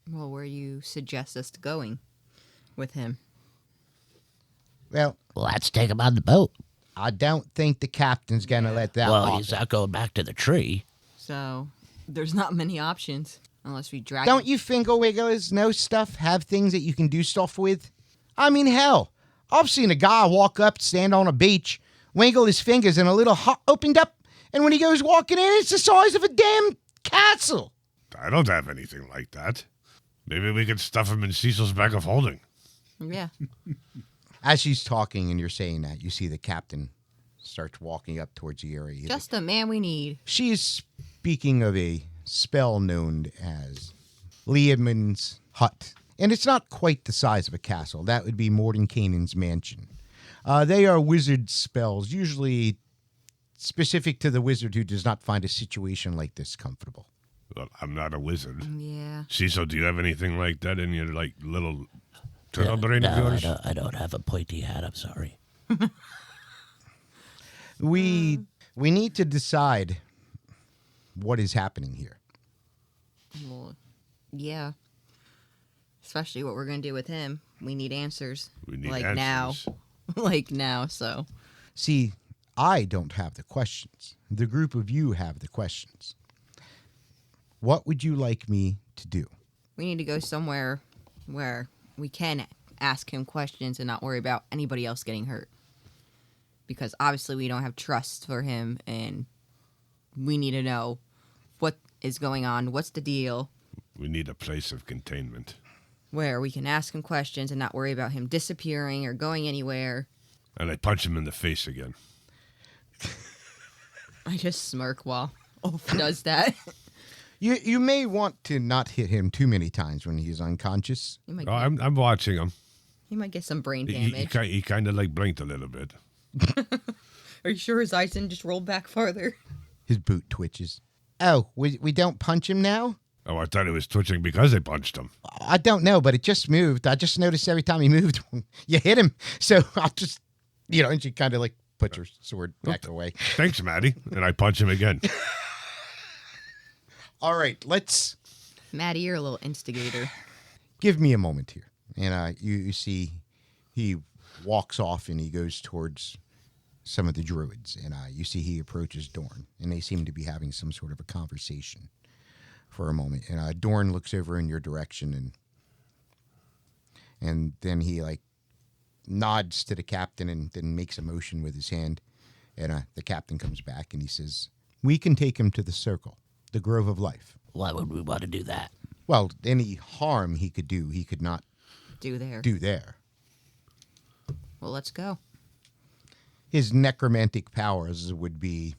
Well, where you suggest us going with him? Well, let's take him on the boat. I don't think the captain's going to let that Well, happen. he's not going back to the tree. So there's not many options unless we drag Don't him. you finger wigglers know stuff, have things that you can do stuff with? I mean, hell, I've seen a guy walk up, stand on a beach, wiggle his fingers, and a little hut opened up, And when he goes walking in, it's the size of a damn castle. I don't have anything like that. Maybe we could stuff him in Ceahcyl's bag of holding. Yeah. As she's talking and you're saying that, you see the captain starts walking up towards the area. Just the man we need. She is speaking of a spell known as Liam's Hut. And it's not quite the size of a castle. That would be Mordenkainen's mansion. They are wizard spells, usually specific to the wizard who does not find a situation like this comfortable. Well, I'm not a wizard. Yeah. Ceahcyl, do you have anything like that in your like little turtle brain of No, yours? I don't have a pointy hat. I'm sorry. We need to decide what is happening here. Well, yeah. Especially what we're going to do with him. We need answers. We need like answers. now. Like now, so. See, I don't have the questions. The group of you have the questions. What would you like me to do? We need to go somewhere where we can ask him questions and not worry about anybody else getting hurt. Because obviously we don't have trust for him, and we need to know what is going on, what's the deal, We need a place of containment. where we can ask him questions and not worry about him disappearing or going anywhere. And I punch him in the face again. I just smirk while Ulf does that. You may want to not hit him too many times when he's unconscious. He might, Oh, I'm watching him. he might get some brain He, damage. he kind of like blinked a little bit. Are you sure his eyes didn't just roll back farther? His boot twitches. Oh, we don't punch him now? Oh, I thought he was twitching because I punched him. I don't know, but it just moved. I just noticed every time he moved, you hit him. So I'll just, and she kind of like puts her sword back away. Thanks, Maddie. And I punch him again. All right, let's Maddie, you're a little instigator. give me a moment here. And you see he walks off and he goes towards some of the druids. And you see he approaches Dorn. And they seem to be having some sort of a conversation for a moment. And Dorn looks over in your direction. And then he like nods to the captain and then makes a motion with his hand. And the captain comes back and he says, "We can take him to the circle, the Grove of Life." Why would we want to do that? Well, any harm he could do, he could not Do there. do there. Well, let's go. His necromantic powers would be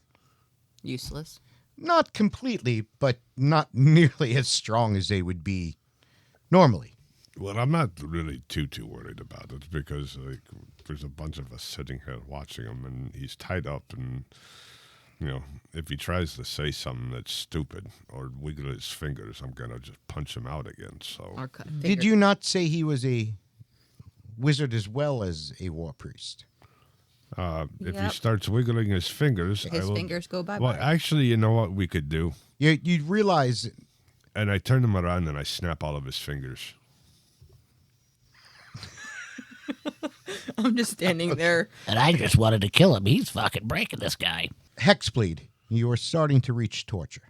Useless. not completely, but not nearly as strong as they would be normally. Well, I'm not really too worried about it because like there's a bunch of us sitting here watching him, and he's tied up, and if he tries to say something that's stupid or wiggle his fingers, I'm gonna just punch him out again. So Or cut a Did finger. you not say he was a wizard as well as a war priest? if he Yep. starts wiggling his fingers, His I will. fingers go bye-bye. Well, actually, you know what we could do? You realize And I turn him around and I snap all of his fingers. I'm just standing there. And I just wanted to kill him. He's fucking breaking this guy. Hexblade, you are starting to reach torture.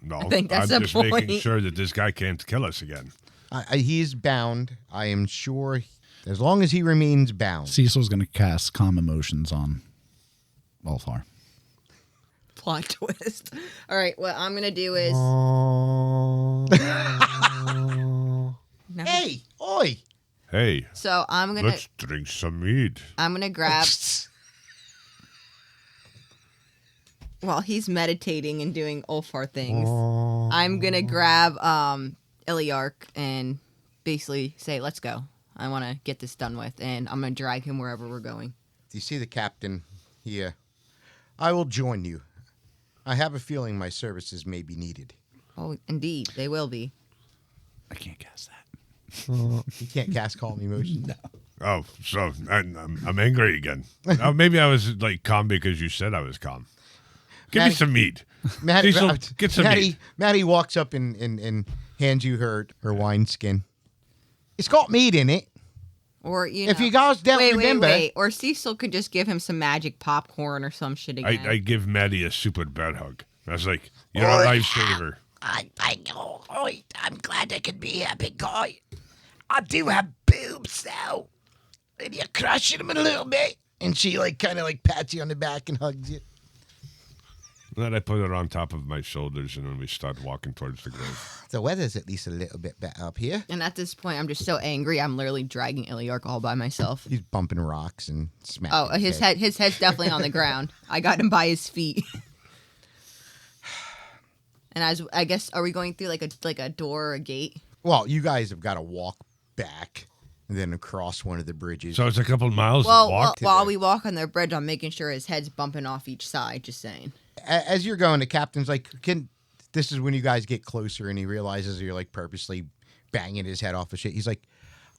No, think that's I'm the just making point. sure that this guy can't kill us again. He is bound. I am sure as long as he remains bound. Ceahcyl's going to cast Calm Emotions on Ulfar. Plot twist. All right, what I'm going to do is... Now- Hey, oi! Hey, So I'm going to... let's drink some mead. I'm going to grab... While he's meditating and doing Ulfar things, I'm going to grab Illyark and basically say, let's go. I want to get this done with, and I'm going to drag him wherever we're going. You see the captain here. I will join you. I have a feeling my services may be needed. Oh, indeed, they will be. I can't cast that. You can't cast Calm Emotion. No. Oh, so I'm angry again. Oh, maybe I was like calm because you said I was calm. Give me Maddie- some mead. Maddie, Ceahcyl, get some mead. Maddie walks up and hands you her wine skin. It's got meat in it. Or, you If know, you guys don't remember- Wait. Or Ceahcyl could just give him some magic popcorn or some shit again. I give Maddie a super bad hug. I was like, you're a lifesaver. I know. I'm glad I could be here, big guy. I do have boobs, though. And you're crushing them a little bit. And she kind of pats you on the back and hugs you. Then I put it on top of my shoulders, and then we start walking towards the grave. The weather's at least a little bit better up here. And at this point, I'm just so angry. I'm literally dragging Illyark all by myself. He's bumping rocks and smacking. Oh, his head's definitely on the ground. I got him by his feet. And I guess, are we going through like a door or a gate? Well, you guys have got to walk back and then across one of the bridges. So it's a couple miles Well, to walk. while we walk on the bridge, I'm making sure his head's bumping off each side. Just saying. As you're going, the captain's like, this is when you guys get closer and he realizes you're like purposely banging his head off of shit. He's like,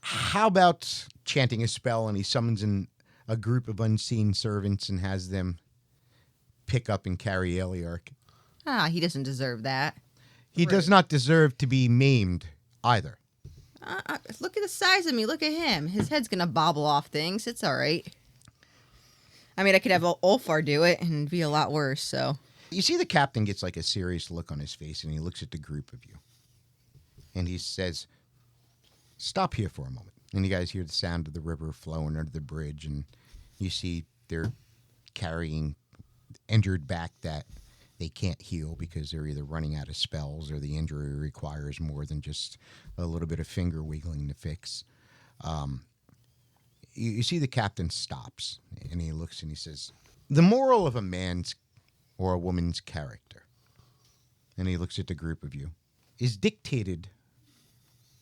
how about chanting a spell, and he summons in a group of unseen servants and has them pick up and carry Illyark. He doesn't deserve that. He does not deserve to be maimed either. Look at the size of me. Look at him. His head's going to bobble off things. It's all right. I mean, I could have Ulfar do it and it'd be a lot worse, so. You see the captain gets like a serious look on his face, and he looks at the group of you. And he says, stop here for a moment. And you guys hear the sound of the river flowing under the bridge, and you see they're carrying injured back that they can't heal because they're either running out of spells or the injury requires more than just a little bit of finger wiggling to fix. You see the captain stops, and he looks and he says, the moral of a man's or a woman's character, and he looks at the group of you, is dictated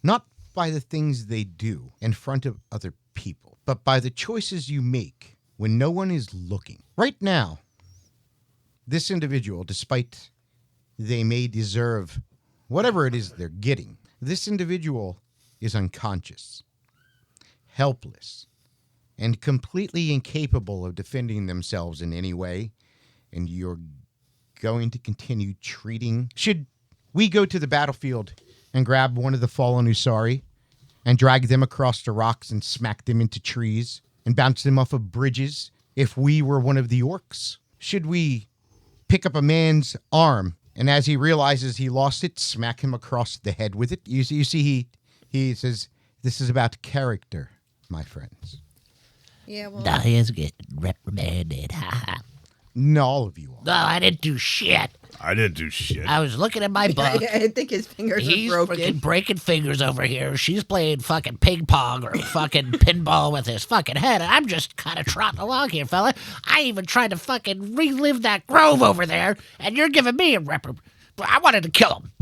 not by the things they do in front of other people, but by the choices you make when no one is looking. Right now, this individual, despite they may deserve whatever it is they're getting, this individual is unconscious, helpless, and completely incapable of defending themselves in any way, and you're going to continue treating... Should we go to the battlefield and grab one of the fallen Usari and drag them across the rocks and smack them into trees and bounce them off of bridges if we were one of the orcs? Should we pick up a man's arm and as he realizes he lost it, smack him across the head with it? You see he says, this is about character, my friends. Yeah, well. Now he is getting reprimanded. Ha ha. No, all of you are. No, I didn't do shit. I didn't do shit. I was looking at my book. I think his fingers He's are broken. freaking breaking fingers over here. She's playing fucking ping pong or fucking pinball with his fucking head. And I'm just kind of trotting along here, fella. I even tried to fucking relive that grove over there, and you're giving me a reprimand. I wanted to kill him.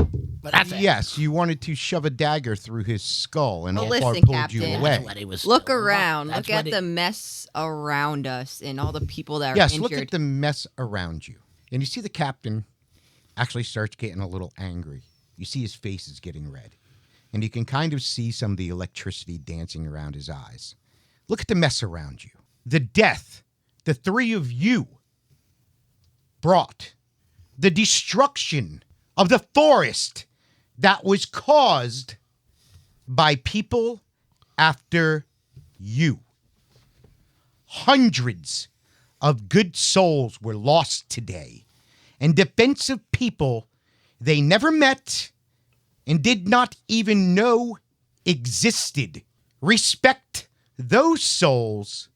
But that's it. Yes, you wanted to shove a dagger through his skull, and Well, Ulfar listen, pulled Captain. you away. That's what he was. Look around. That's Look at what the mess around us and all the people that are Yes, injured. look at the mess around you. And you see the captain actually starts getting a little angry. You see his face is getting red. And you can kind of see some of the electricity dancing around his eyes. Look at the mess around you. The death the three of you brought. The destruction of the forest that was caused by people after you. Hundreds of good souls were lost today, and defensive people they never met and did not even know existed. Respect those souls,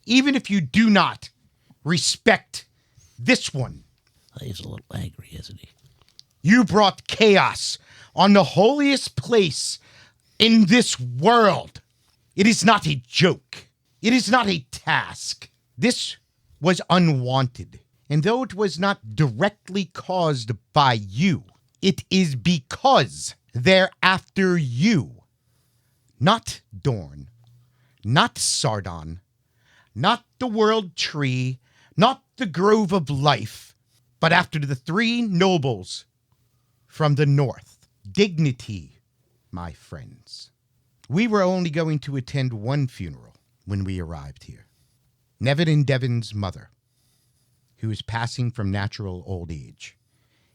even if you do not respect this one. He's a little angry, isn't he? You brought chaos on the holiest place in this world. It is not a joke. It is not a task. This was unwanted. And though it was not directly caused by you, it is because they're after you. Not Dorn, not Sardon, not the World Tree, not the Grove of Life, but after the three nobles from the north. Dignity, my friends. We were only going to attend one funeral when we arrived here. Nevin and Devon's mother, who is passing from natural old age.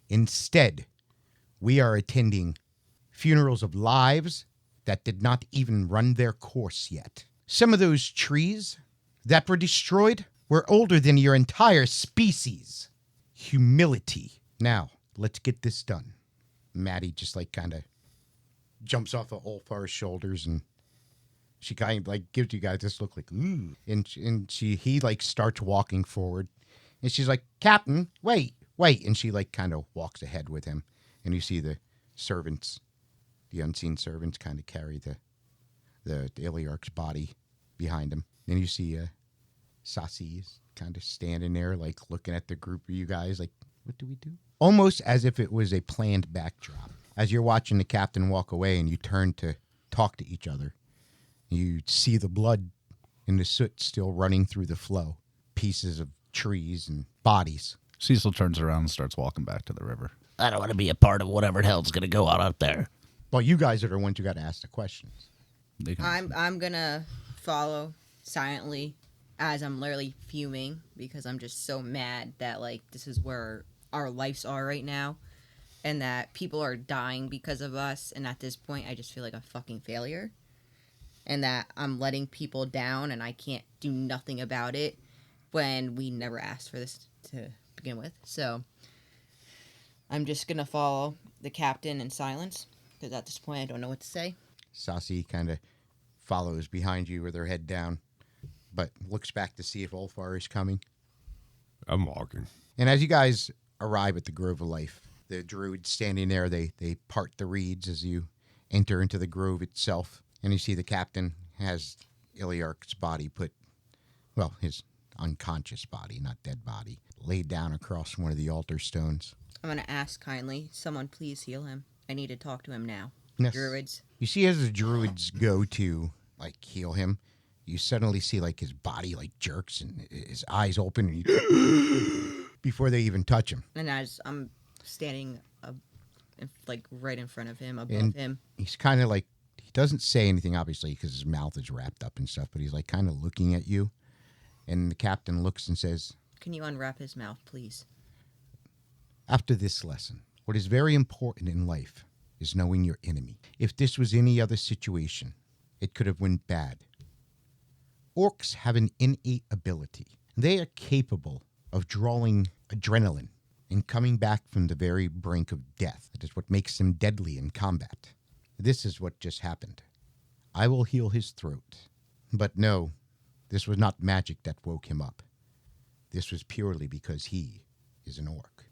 Instead, we are attending funerals of lives that did not even run their course yet. Some of those trees that were destroyed were older than your entire species. Humility. Now, let's get this done. Maddie just kind of jumps off of Ulfar's shoulders, and she kind of gives you guys this look ooh. And he starts walking forward, and she's like, Captain, wait, Wait, and she like kind of walks ahead with him, and you see the servants, the unseen servants, kind of carry the Illyark's body behind him. Then you see Ceahcyl is kind of standing there, like looking at the group of you guys, like, what do we do? Almost as if it was a planned backdrop. As you're watching the captain walk away and you turn to talk to each other, you see the blood and the soot still running through the flow. Pieces of trees and bodies. Ceahcyl turns around and starts walking back to the river. I don't want to be a part of whatever the hell's going to go on up there. Well, you guys are the ones who got to ask the questions. I'm gonna follow silently as I'm literally fuming because I'm just so mad that like this is where our lives are right now and that people are dying because of us, and at this point I just feel like a fucking failure and that I'm letting people down and I can't do nothing about it when we never asked for this to begin with. So I'm just gonna follow the captain in silence because at this point I don't know what to say. Ceahcyl kind of follows behind you with her head down, but looks back to see if Ulfar is coming. I'm walking. And as you guys arrive at the Grove of Life, the druids standing there, they part the reeds as you enter into the grove itself. And you see the captain has Illyark's body put, well, his unconscious body, not dead body, laid down across one of the altar stones. I'm gonna ask kindly, someone please heal him. I need to talk to him now. Yes. Druids. You see as the druids go to, like, heal him, you suddenly see, like, his body, like, jerks and his eyes open and before they even touch him. And as I'm standing, like, right in front of him, above him. He's kind of, like, he doesn't say anything, obviously, because his mouth is wrapped up and stuff, but he's, like, kind of looking at you. And the captain looks and says, Can you unwrap his mouth, please? after this lesson, what is very important in life is knowing your enemy. If this was any other situation, it could have went bad. Orcs have an innate ability. They are capable of drawing adrenaline and coming back from the very brink of death. That is what makes them deadly in combat. This is what just happened. I will heal his throat. But no, this was not magic that woke him up. This was purely because he is an orc.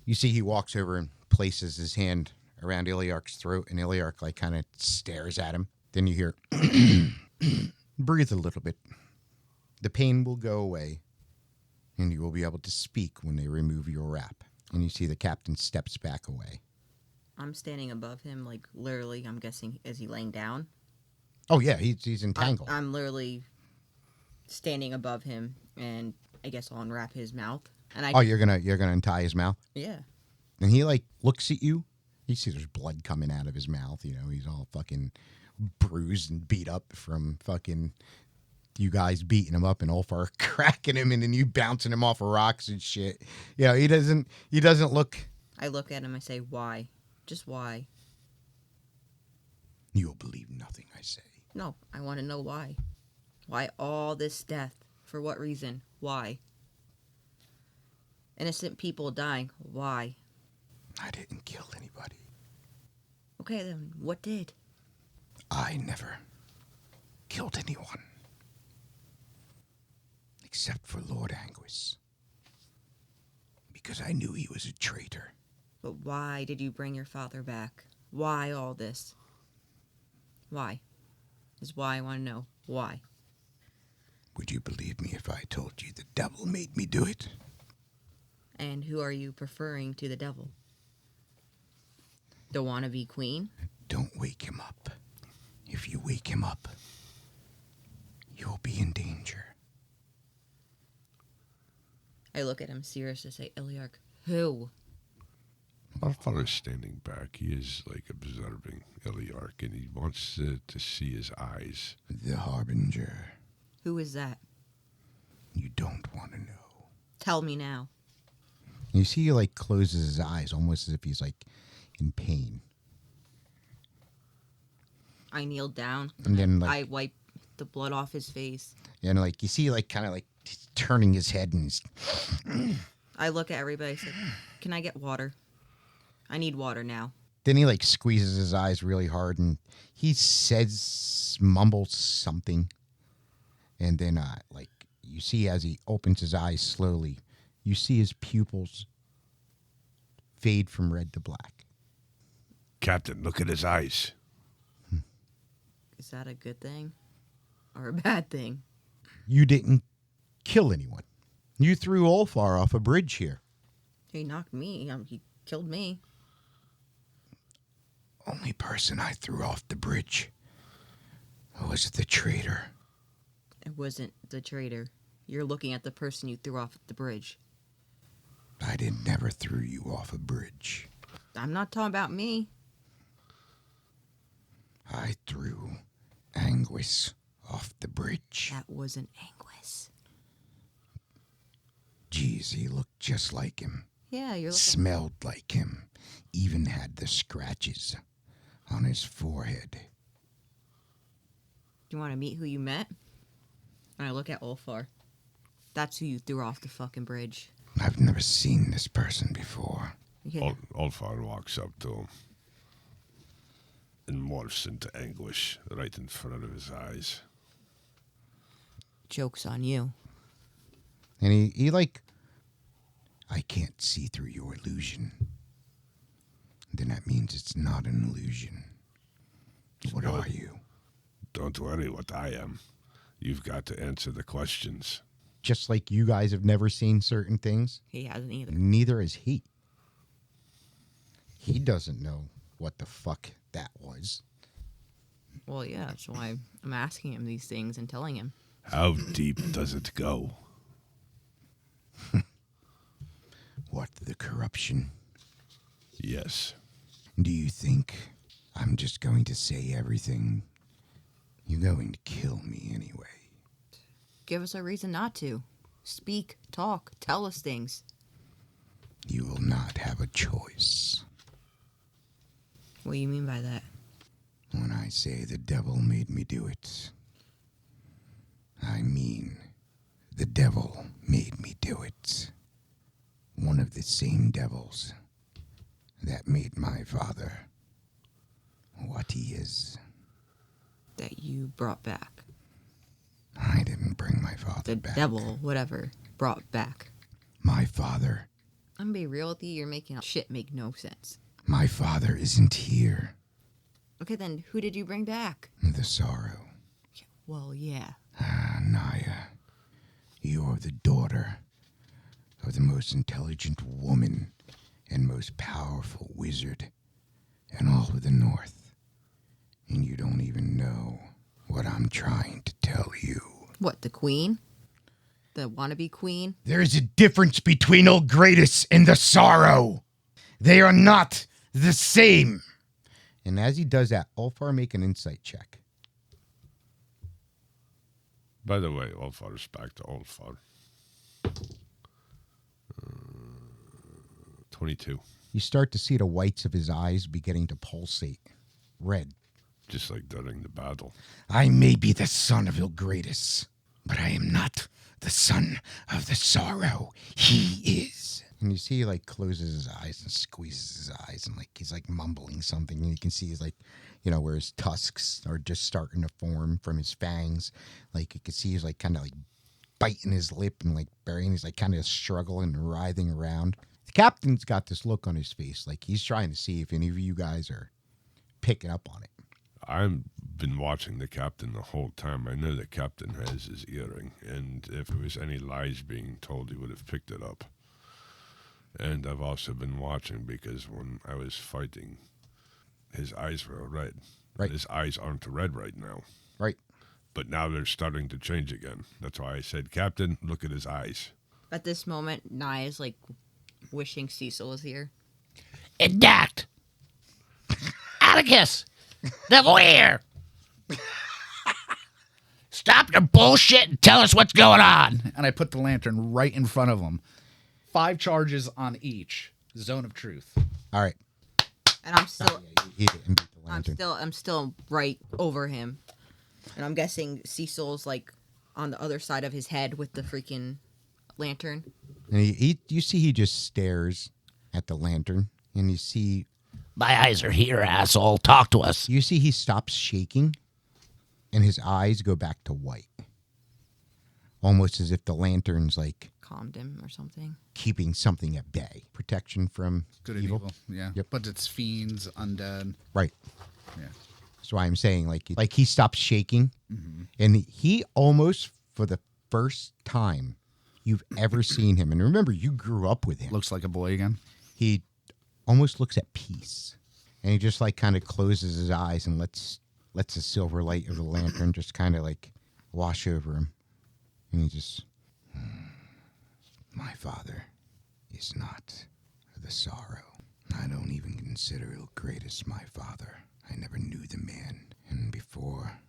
You see he walks over and places his hand around Illyark's throat, and Illyark like kind of stares at him. Then you hear, breathe a little bit. The pain will go away, and you will be able to speak when they remove your wrap. And you see the captain steps back away. I'm standing above him, like literally, I'm guessing, is he laying down? Oh, yeah, he's entangled. I'm literally standing above him, and I guess I'll unwrap his mouth. And you're gonna untie his mouth? Yeah. And he like looks at you. You see there's blood coming out of his mouth. You know, he's all fucking bruised and beat up from fucking you guys beating him up and Ulfar cracking him and then you bouncing him off of rocks and shit. You know, he doesn't look. I look at him, I say, why? Just why? You'll believe nothing I say. No, I want to know why. Why all this death? For what reason? Why? Innocent people dying. Why? I didn't kill anybody. Okay, then what did? I never killed anyone. Except for Lord Anguis. Because I knew he was a traitor. But why did you bring your father back? Why all this? Why? Is why I want to know. Why? Would you believe me if I told you the devil made me do it? And who are you preferring to the devil? The wannabe queen? Don't wake him up. If you wake him up, you'll be in danger. I look at him serious and say, Illyark, who? Ulfar is standing back. He is like observing Illyark, and he wants to see his eyes. The Harbinger. Who is that? You don't want to know. Tell me now. You see he like closes his eyes almost as if he's like in pain. I kneel down. And then like I wipe the blood off his face. And like you see like kind of like he's turning his head and he's I look at everybody and say, can I get water? I need water now. Then he like squeezes his eyes really hard and he mumbles something. And then like you see as he opens his eyes slowly, you see his pupils fade from red to black. Captain, look at his eyes. Is that a good thing or a bad thing? You didn't kill anyone. You threw Ulfar off a bridge here. He knocked me. He killed me. Only person I threw off the bridge was the traitor. It wasn't the traitor. You're looking at the person you threw off the bridge. I never threw you off a bridge. I'm not talking about me. I threw Anguis off the bridge. That wasn't Anguis. Geez, he looked just like him. Yeah, you're looking. Smelled like him. Even had the scratches on his forehead. Do you want to meet who you met? And I look at Ulfar. That's who you threw off the fucking bridge. I've never seen this person before. Yeah. Ulfar walks up to him and morphs into anguish right in front of his eyes. Joke's on you. And he I can't see through your illusion. Then that means it's not an illusion. What are you? Don't worry what I am. You've got to answer the questions. Just like you guys have never seen certain things, He hasn't either. neither is he. He doesn't know what the fuck that was. Well, yeah, that's why I'm asking him these things and telling him. How deep does it go? What, the corruption? Yes. Do you think I'm just going to say everything? You're going to kill me anyway. Give us a reason not to. Speak, talk, tell us things. You will not have a choice. What do you mean by that? When I say the devil made me do it, I mean the devil made me do it. One of the same devils that made my father what he is. That you brought back. I didn't bring my father The back. devil, whatever, brought back. My father. I'm gonna be real with you, you're making shit make no sense. My father isn't here. Okay, then who did you bring back? The sorrow. Well, yeah. Nya, you're the daughter of the most intelligent woman and most powerful wizard in all of the North. And you don't even know what I'm trying to tell you. What, the queen? The wannabe queen? There's a difference between Ulgradus and the sorrow. They are not the same. And as he does that, Ulfar make an insight check. By the way, Ulfar is back to Ulfar. 22. You start to see the whites of his eyes beginning to pulsate. Red. Just like during the battle. I may be the son of Ulgradus, but I am not the son of the sorrow. He is. And you see he like closes his eyes and squeezes his eyes and like he's like mumbling something. And you can see he's like, you know, where his tusks are just starting to form from his fangs. Like you can see he's like kind of like biting his lip and like burying. He's like kind of struggling and writhing around. The captain's got this look on his face. Like he's trying to see if any of you guys are picking up on it. I've been watching the captain the whole time. I know the captain has his earring, and if there was any lies being told, he would have picked it up. And I've also been watching because when I was fighting, his eyes were red. Right. His eyes aren't red right now. Right. But now they're starting to change again. That's why I said, Captain, look at his eyes. At this moment, Nya is like wishing Ceahcyl was here. Indact. Atticus. The voyeur. Stop your bullshit and tell us what's going on. And I put the lantern right in front of him. 5 charges on each. Zone of truth. All right. And I'm still He didn't beat the lantern. I'm still right over him. And I'm guessing Ceahcyl's like on the other side of his head with the freaking lantern. And you see he just stares at the lantern. And you see My eyes are here, asshole. Talk to us. he stops shaking. And his eyes go back to white. almost as if the lantern's like Calmed him or something. keeping something at bay. Protection from Good and evil. Yeah. Yep. But it's fiends, undead. Right. Yeah. That's why I'm saying like he stopped shaking, and he almost, for the first time you've ever seen him, and remember, you grew up with him. Looks like a boy again. He almost looks at peace, and he just like kind of closes his eyes and lets the silver light of the lantern just kind of like wash over him, and he just, my father is not the sorrow. I don't even consider Ilgratus my father. I never knew the man, and before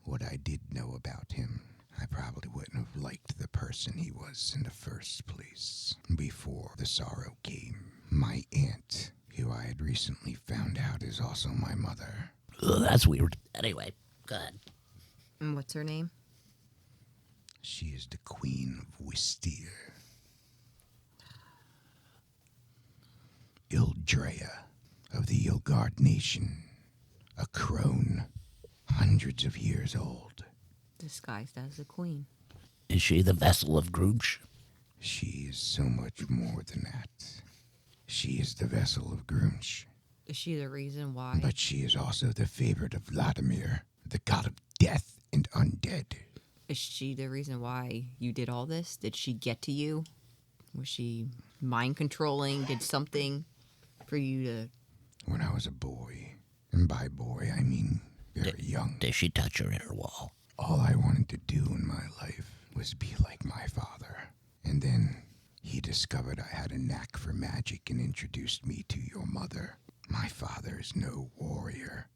what I did know about him, I probably wouldn't have liked the person he was in the first place. Before the sorrow came, my aunt, who I had recently found out is also my mother. Ugh, that's weird. Anyway, go ahead. And what's her name? She is the Queen of Wistir. Ildrea of the Ilgard nation, a crone, hundreds of years old. Disguised as the queen. Is she the vessel of Grooch? She is so much more than that. She is the vessel of Grunch, Is she the reason why? but she is also the favorite of Vladimir, the god of death and undead. Is she the reason why you did all this? Did she get to you? Was she mind controlling? Did something for you to... When I was a boy, and by boy I mean very young, Did she touch her inner wall? all I wanted to do in my life was be like my father. And then he discovered I had a knack for magic and introduced me to your mother. My father is no warrior.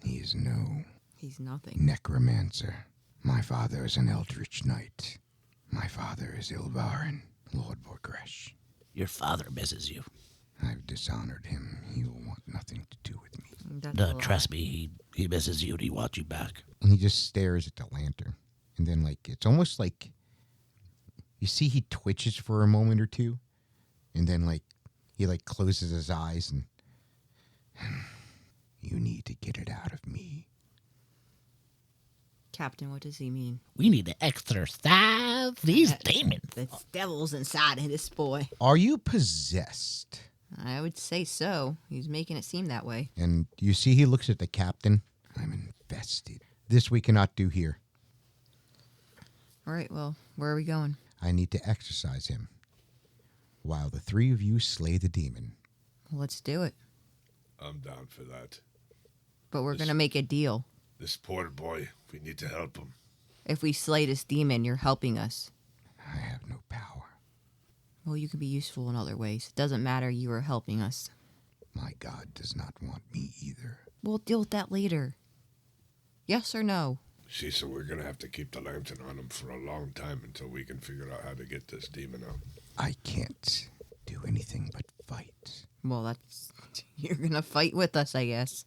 He is no He's nothing. necromancer. My father is an eldritch knight. My father is Ilvarin, Lord Borgresh. Your father misses you. I've dishonored him. He will want nothing to do with me. That's a lie. Trust me, he misses you and he wants you back. And he just stares at the lantern. And then, like, it's almost like, you see he twitches for a moment or two. And then, like, he, like, closes his eyes and, you need to get it out of me. Captain, what does he mean? We need to exorcise these demons. The devil's inside of this boy. Are you possessed? I would say so. He's making it seem that way. And you see he looks at the captain. I'm infested. This we cannot do here. All right, well, where are we going? I need to exorcise him, while the three of you slay the demon. Well, let's do it. I'm down for that. But we're going to make a deal. This poor boy, we need to help him. If we slay this demon, you're helping us. I have no power. Well, you can be useful in other ways. It doesn't matter. You are helping us. My God does not want me either. We'll deal with that later. Yes or no? So we're going to have to keep the lantern on him for a long time until we can figure out how to get this demon out. I can't do anything but fight. Well, that's... You're going to fight with us, I guess.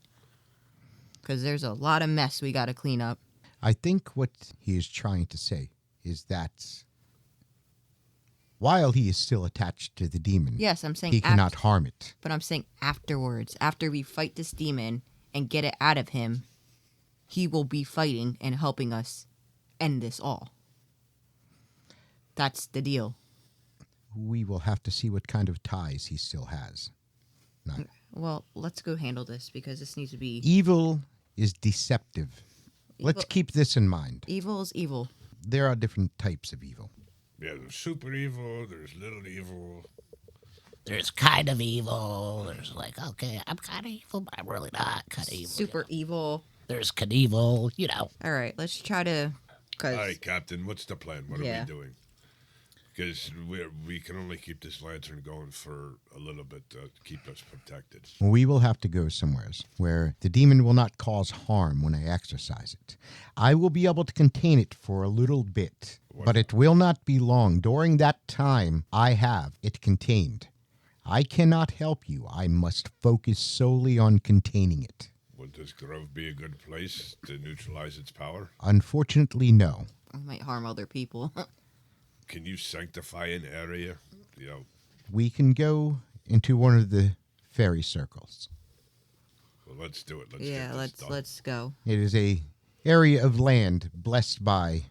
Because there's a lot of mess we got to clean up. I think what he is trying to say is that while he is still attached to the demon, Yes, I'm saying... he cannot harm it. But I'm saying afterwards, after we fight this demon and get it out of him, he will be fighting and helping us end this all. That's the deal. We will have to see what kind of ties he still has. No. Well, let's go handle this because this needs to be... Evil is deceptive. Let's Evil- keep this in mind. Evil is evil. There are different types of evil. Yeah, there's super evil, there's little evil. There's kind of evil. There's like, okay, I'm kind of evil, but I'm really not kind of evil. Super evil. There's Knievel, you know. All right, let's try to... Cause, All right, Captain, what's the plan? What are Yeah. we doing? Because we can only keep this lantern going for a little bit to keep us protected. We will have to go somewhere where the demon will not cause harm when I exorcise it. I will be able to contain it for a little bit, but it will not be long. During that time, I have it contained. I cannot help you. I must focus solely on containing it. Would this grove be a good place to neutralize its power? Unfortunately, no. we might harm other people. Can you sanctify an area? You know, We can go into one of the fairy circles. well, let's do it. Let's yeah, get this done. let's go. It is a area of land blessed by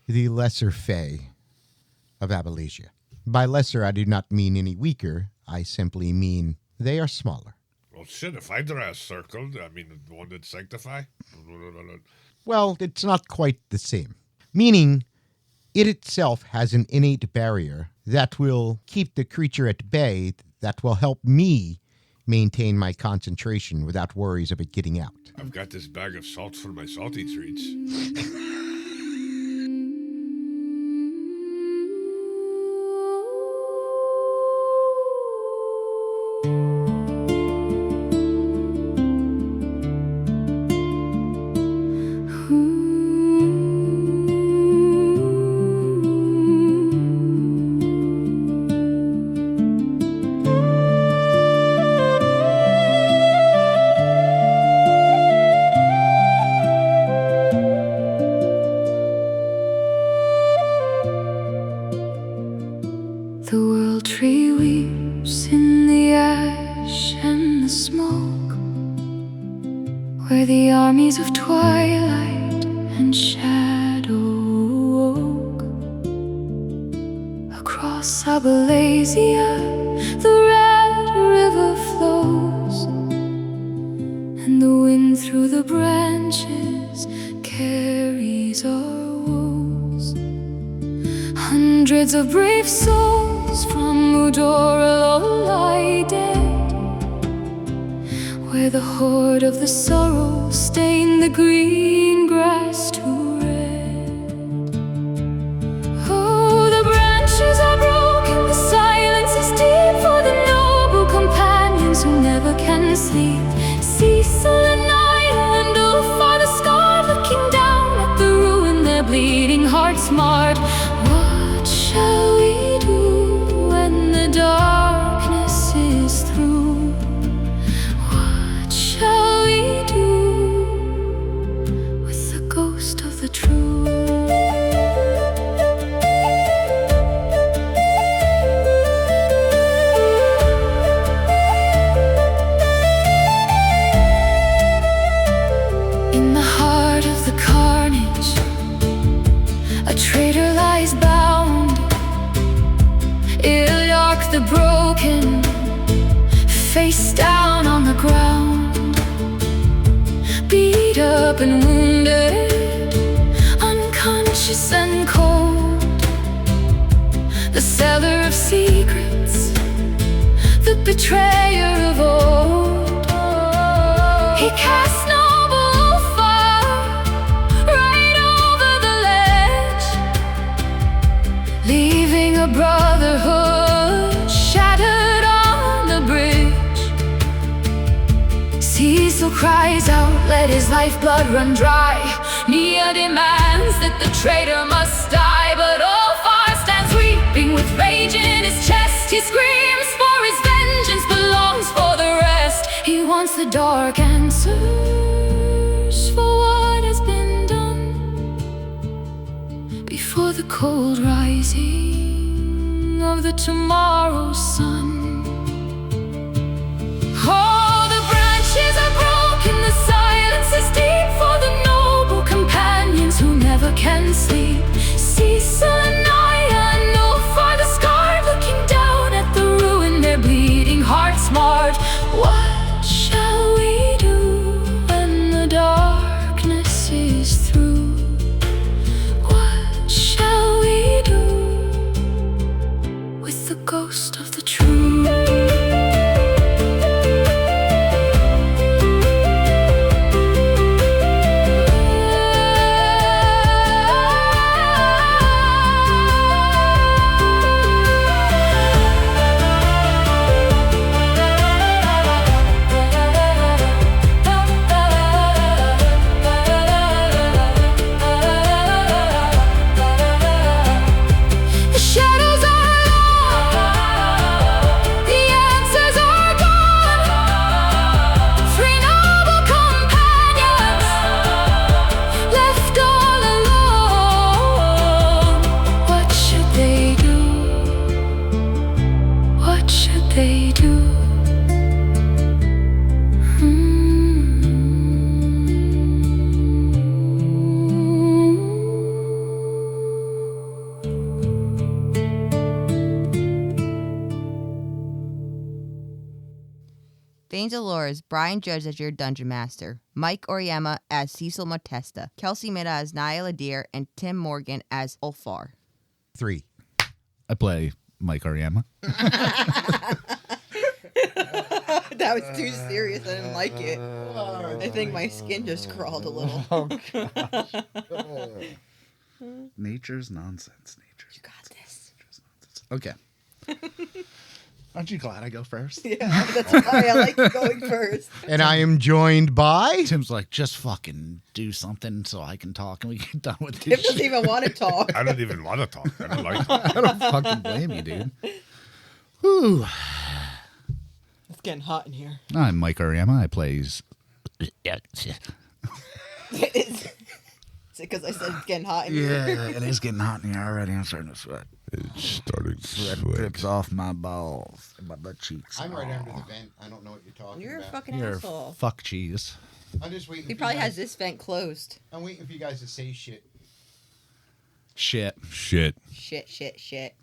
the lesser fae of Abolasia. By lesser, I do not mean any weaker. I simply mean they are smaller. Well, shit, if I draw a circle, I mean, the one that sanctify? Well, it's not quite the same. Meaning, it itself has an innate barrier that will keep the creature at bay, that will help me maintain my concentration without worries of it getting out. I've got this bag of salt for my salty treats. The world tree weeps in the ash and the smoke, where the armies of twilight and shadow woke. Across Abolasia, the red river flows, and the wind through the branches carries our woes. Hundreds of brave souls from Udoralal lie dead, where the horde of the sorrow stained the green grass to red. Oh, the branches are broken, the silence is deep for the noble companions who never can sleep. Ceahcyl and Nya and Ulfar the scarred, looking down at the ruin, their bleeding hearts marred. What shall we do when the darkness is through? What shall we do with the ghost of the true? In the heart of the carnage, a traitor lies bound. Illyark the broken, face down on the ground, beat up and wounded, unconscious and cold. The seller of secrets, the betrayer of old. He cast noble Ulfar right over the ledge, leaving a brotherhood shattered on the bridge. Ceahcyl cries out, let his lifeblood run dry. Nya demands that the traitor must die, but Ulfar stands weeping with rage in his chest. He screams for his vengeance belongs for the rest. He wants the dark answers for what has been done before the cold rising of the tomorrow's sun. Oh, the branches are broken, the silence is deep for the noble companions who never can sleep. Ceahcyl and Nya and Ulfar the scarred, looking down at the ruin, their bleeding hearts marred. What shall we do when the darkness is through? What shall we do with the ghost of the true? Veins of Lores, Brian Judge as your Dungeon Master, Mike Oriema as Ceahcyl Motesta, Kelsey Mida as Nya Ladir, and Tim Morgan as Ulfar. 3. I play Mike Oriema. That was too serious. I didn't like it. I think my skin just crawled a little. Nature's nonsense. You got this. Okay. Aren't you glad I go first? Yeah, that's why I like going first. And I am joined by... Tim's like, just fucking do something so I can talk and we get done with Tim this doesn't shit. even want to talk. I don't even want to talk. I don't like it. I don't fucking blame you, dude. Whew. It's getting hot in here. I'm Mike Oriema. I plays... Is it because I said it's getting hot in here? Yeah, it is getting hot in here already. I'm starting to sweat. It's starting to Sweat sweat. drips off my balls and my butt cheeks. I'm right under the vent. I don't know what you're talking You're a about. fucking You're asshole. fuck cheese. I'm just waiting He for probably you has guys. this vent closed. I'm waiting for you guys to say shit. Shit. Shit. Shit.